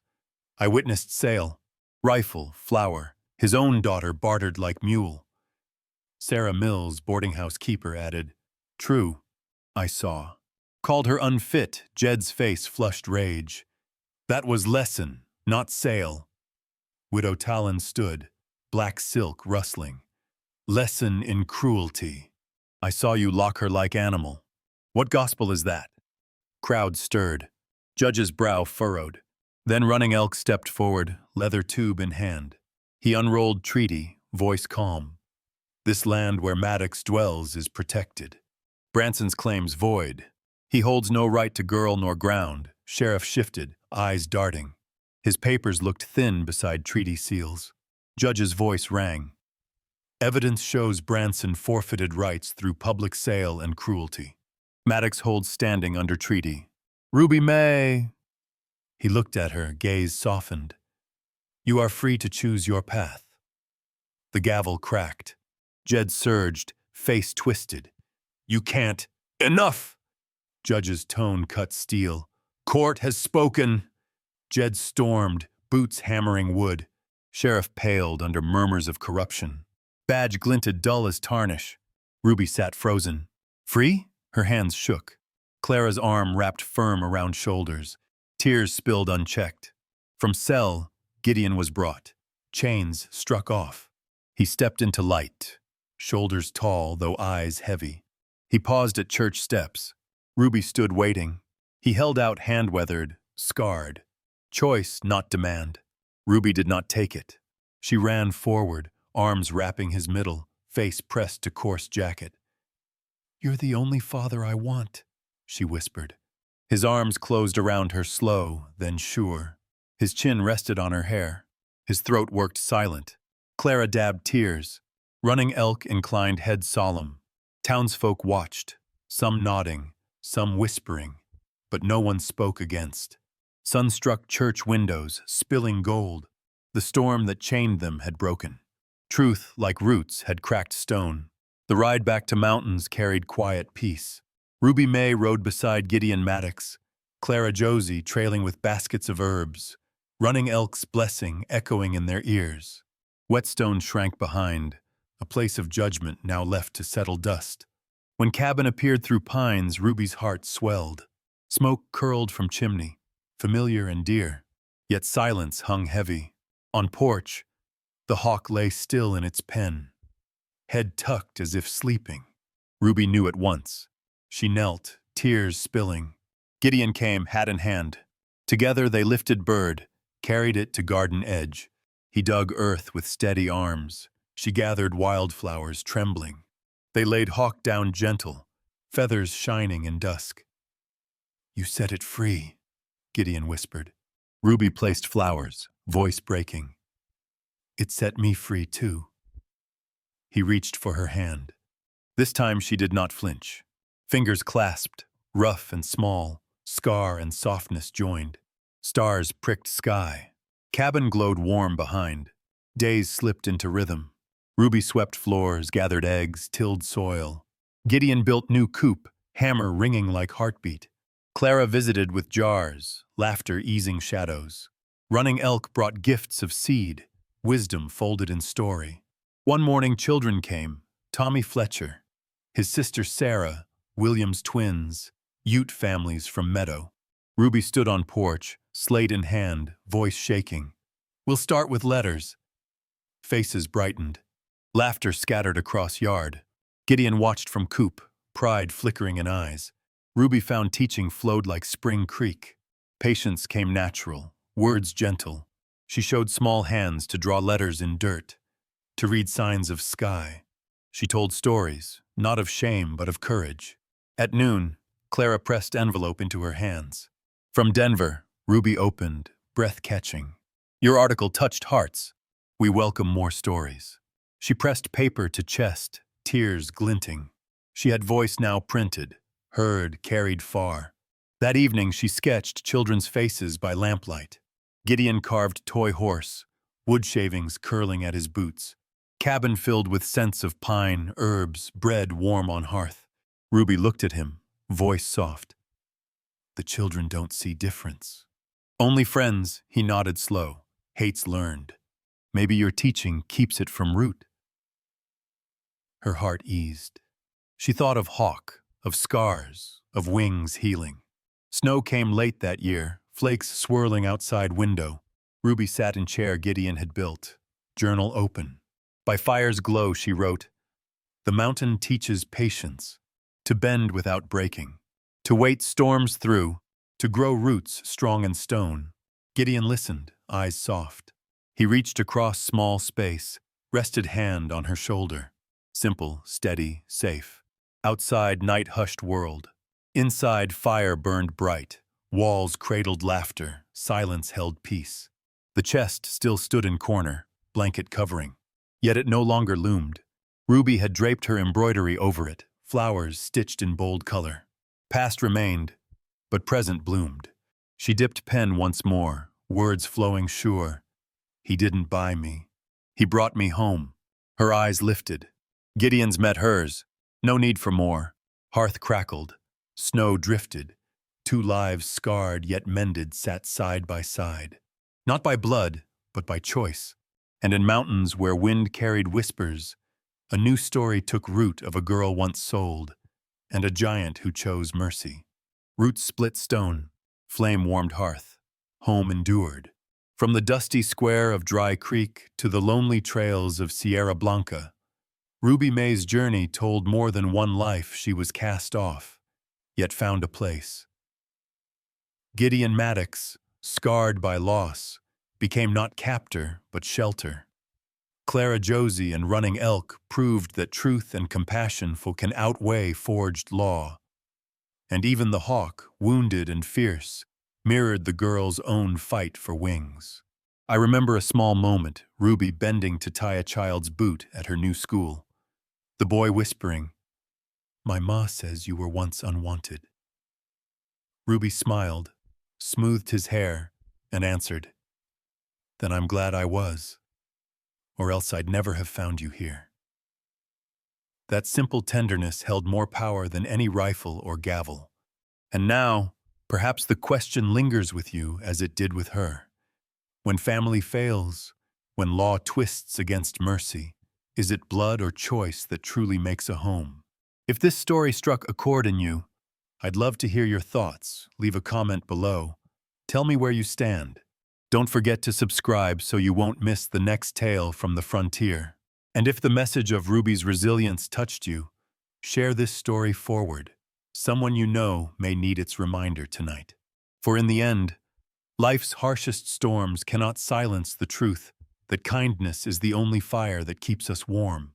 I witnessed sale. Rifle, flour. His own daughter bartered like mule. Sarah Mills, boardinghouse keeper, added. True, I saw. Called her unfit, Jed's face flushed rage. That was lesson, not sale. Widow Talon stood, black silk rustling. Lesson in cruelty. I saw you lock her like animal. What gospel is that? Crowd stirred. Judge's brow furrowed. Then Running Elk stepped forward, leather tube in hand. He unrolled treaty, voice calm. This land where Maddox dwells is protected. Branson's claims void. He holds no right to girl nor ground. Sheriff shifted, eyes darting. His papers looked thin beside treaty seals. Judge's voice rang. Evidence shows Branson forfeited rights through public sale and cruelty. Maddox holds standing under treaty. Ruby May. He looked at her, gaze softened. You are free to choose your path. The gavel cracked. Jed surged, face twisted. You can't. Enough! Judge's tone cut steel. Court has spoken. Jed stormed, boots hammering wood. Sheriff paled under murmurs of corruption. Badge glinted dull as tarnish. Ruby sat frozen. Free? Her hands shook. Clara's arm wrapped firm around shoulders. Tears spilled unchecked. From cell, Gideon was brought. Chains struck off. He stepped into light, shoulders tall, though eyes heavy. He paused at church steps. Ruby stood waiting. He held out hand-weathered, scarred. Choice, not demand. Ruby did not take it. She ran forward, arms wrapping his middle, face pressed to coarse jacket. "You're the only father I want," she whispered. His arms closed around her slow, then sure. His chin rested on her hair. His throat worked silent. Clara dabbed tears. Running Elk inclined head solemn. Townsfolk watched, some nodding, some whispering, but no one spoke against. Sun struck church windows, spilling gold. The storm that chained them had broken. Truth, like roots, had cracked stone. The ride back to mountains carried quiet peace. Ruby May rode beside Gideon Maddox, Clara Josie trailing with baskets of herbs, Running Elk's blessing echoing in their ears. Wetstone shrank behind, a place of judgment now left to settle dust. When cabin appeared through pines, Ruby's heart swelled. Smoke curled from chimney, familiar and dear, yet silence hung heavy. On porch, the hawk lay still in its pen, head tucked as if sleeping. Ruby knew at once. She knelt, tears spilling. Gideon came, hat in hand. Together they lifted bird, carried it to garden edge. He dug earth with steady arms. She gathered wildflowers, trembling. They laid hawk down gentle, feathers shining in dusk. "You set it free," Gideon whispered. Ruby placed flowers, voice breaking. "It set me free too." He reached for her hand. This time she did not flinch. Fingers clasped, rough and small, scar and softness joined. Stars pricked sky. Cabin glowed warm behind. Days slipped into rhythm. Ruby swept floors, gathered eggs, tilled soil. Gideon built new coop, hammer ringing like heartbeat. Clara visited with jars, laughter easing shadows. Running Elk brought gifts of seed, wisdom folded in story. One morning children came, Tommy Fletcher, his sister Sarah, Williams twins, Ute families from Meadow. Ruby stood on porch, slate in hand, voice shaking. "We'll start with letters." Faces brightened. Laughter scattered across yard. Gideon watched from coop, pride flickering in eyes. Ruby found teaching flowed like spring creek. Patience came natural, words gentle. She showed small hands to draw letters in dirt, to read signs of sky. She told stories, not of shame but of courage. At noon, Clara pressed envelope into her hands. From Denver, Ruby opened, breath catching. "Your article touched hearts. We welcome more stories." She pressed paper to chest, tears glinting. She had voice now printed, heard, carried far. That evening she sketched children's faces by lamplight. Gideon carved toy horse, wood shavings curling at his boots. Cabin filled with scents of pine, herbs, bread warm on hearth. Ruby looked at him, voice soft. "The children don't see difference." "Only friends," he nodded slow. "Hate's learned. Maybe your teaching keeps it from root." Her heart eased. She thought of hawk, of scars, of wings healing. Snow came late that year, flakes swirling outside window. Ruby sat in chair Gideon had built, journal open. By fire's glow she wrote, "The mountain teaches patience, to bend without breaking, to wait storms through, to grow roots strong in stone." Gideon listened, eyes soft. He reached across small space, rested hand on her shoulder. Simple, steady, safe. Outside, night-hushed world. Inside, fire burned bright. Walls cradled laughter, silence held peace. The chest still stood in corner, blanket covering. Yet it no longer loomed. Ruby had draped her embroidery over it, flowers stitched in bold color. Past remained, but present bloomed. She dipped pen once more, words flowing sure. "He didn't buy me. He brought me home." Her eyes lifted. Gideon's met hers. No need for more. Hearth crackled. Snow drifted. Two lives scarred yet mended sat side by side. Not by blood, but by choice. And in mountains where wind carried whispers, a new story took root of a girl once sold, and a giant who chose mercy. Roots split stone, flame warmed hearth, home endured. From the dusty square of Dry Creek to the lonely trails of Sierra Blanca, Ruby May's journey told more than one life she was cast off, yet found a place. Gideon Maddox, scarred by loss, became not captor but shelter. Clara Josie and Running Elk proved that truth and compassion can outweigh forged law. And even the hawk, wounded and fierce, mirrored the girl's own fight for wings. I remember a small moment, Ruby bending to tie a child's boot at her new school. The boy whispering, "My ma says you were once unwanted." Ruby smiled, smoothed his hair, and answered, "Then I'm glad I was, or else I'd never have found you here." That simple tenderness held more power than any rifle or gavel. And now, perhaps the question lingers with you as it did with her. When family fails, when law twists against mercy, is it blood or choice that truly makes a home? If this story struck a chord in you, I'd love to hear your thoughts. Leave a comment below. Tell me where you stand. Don't forget to subscribe so you won't miss the next tale from the frontier. And if the message of Ruby's resilience touched you, share this story forward. Someone you know may need its reminder tonight. For in the end, life's harshest storms cannot silence the truth that kindness is the only fire that keeps us warm.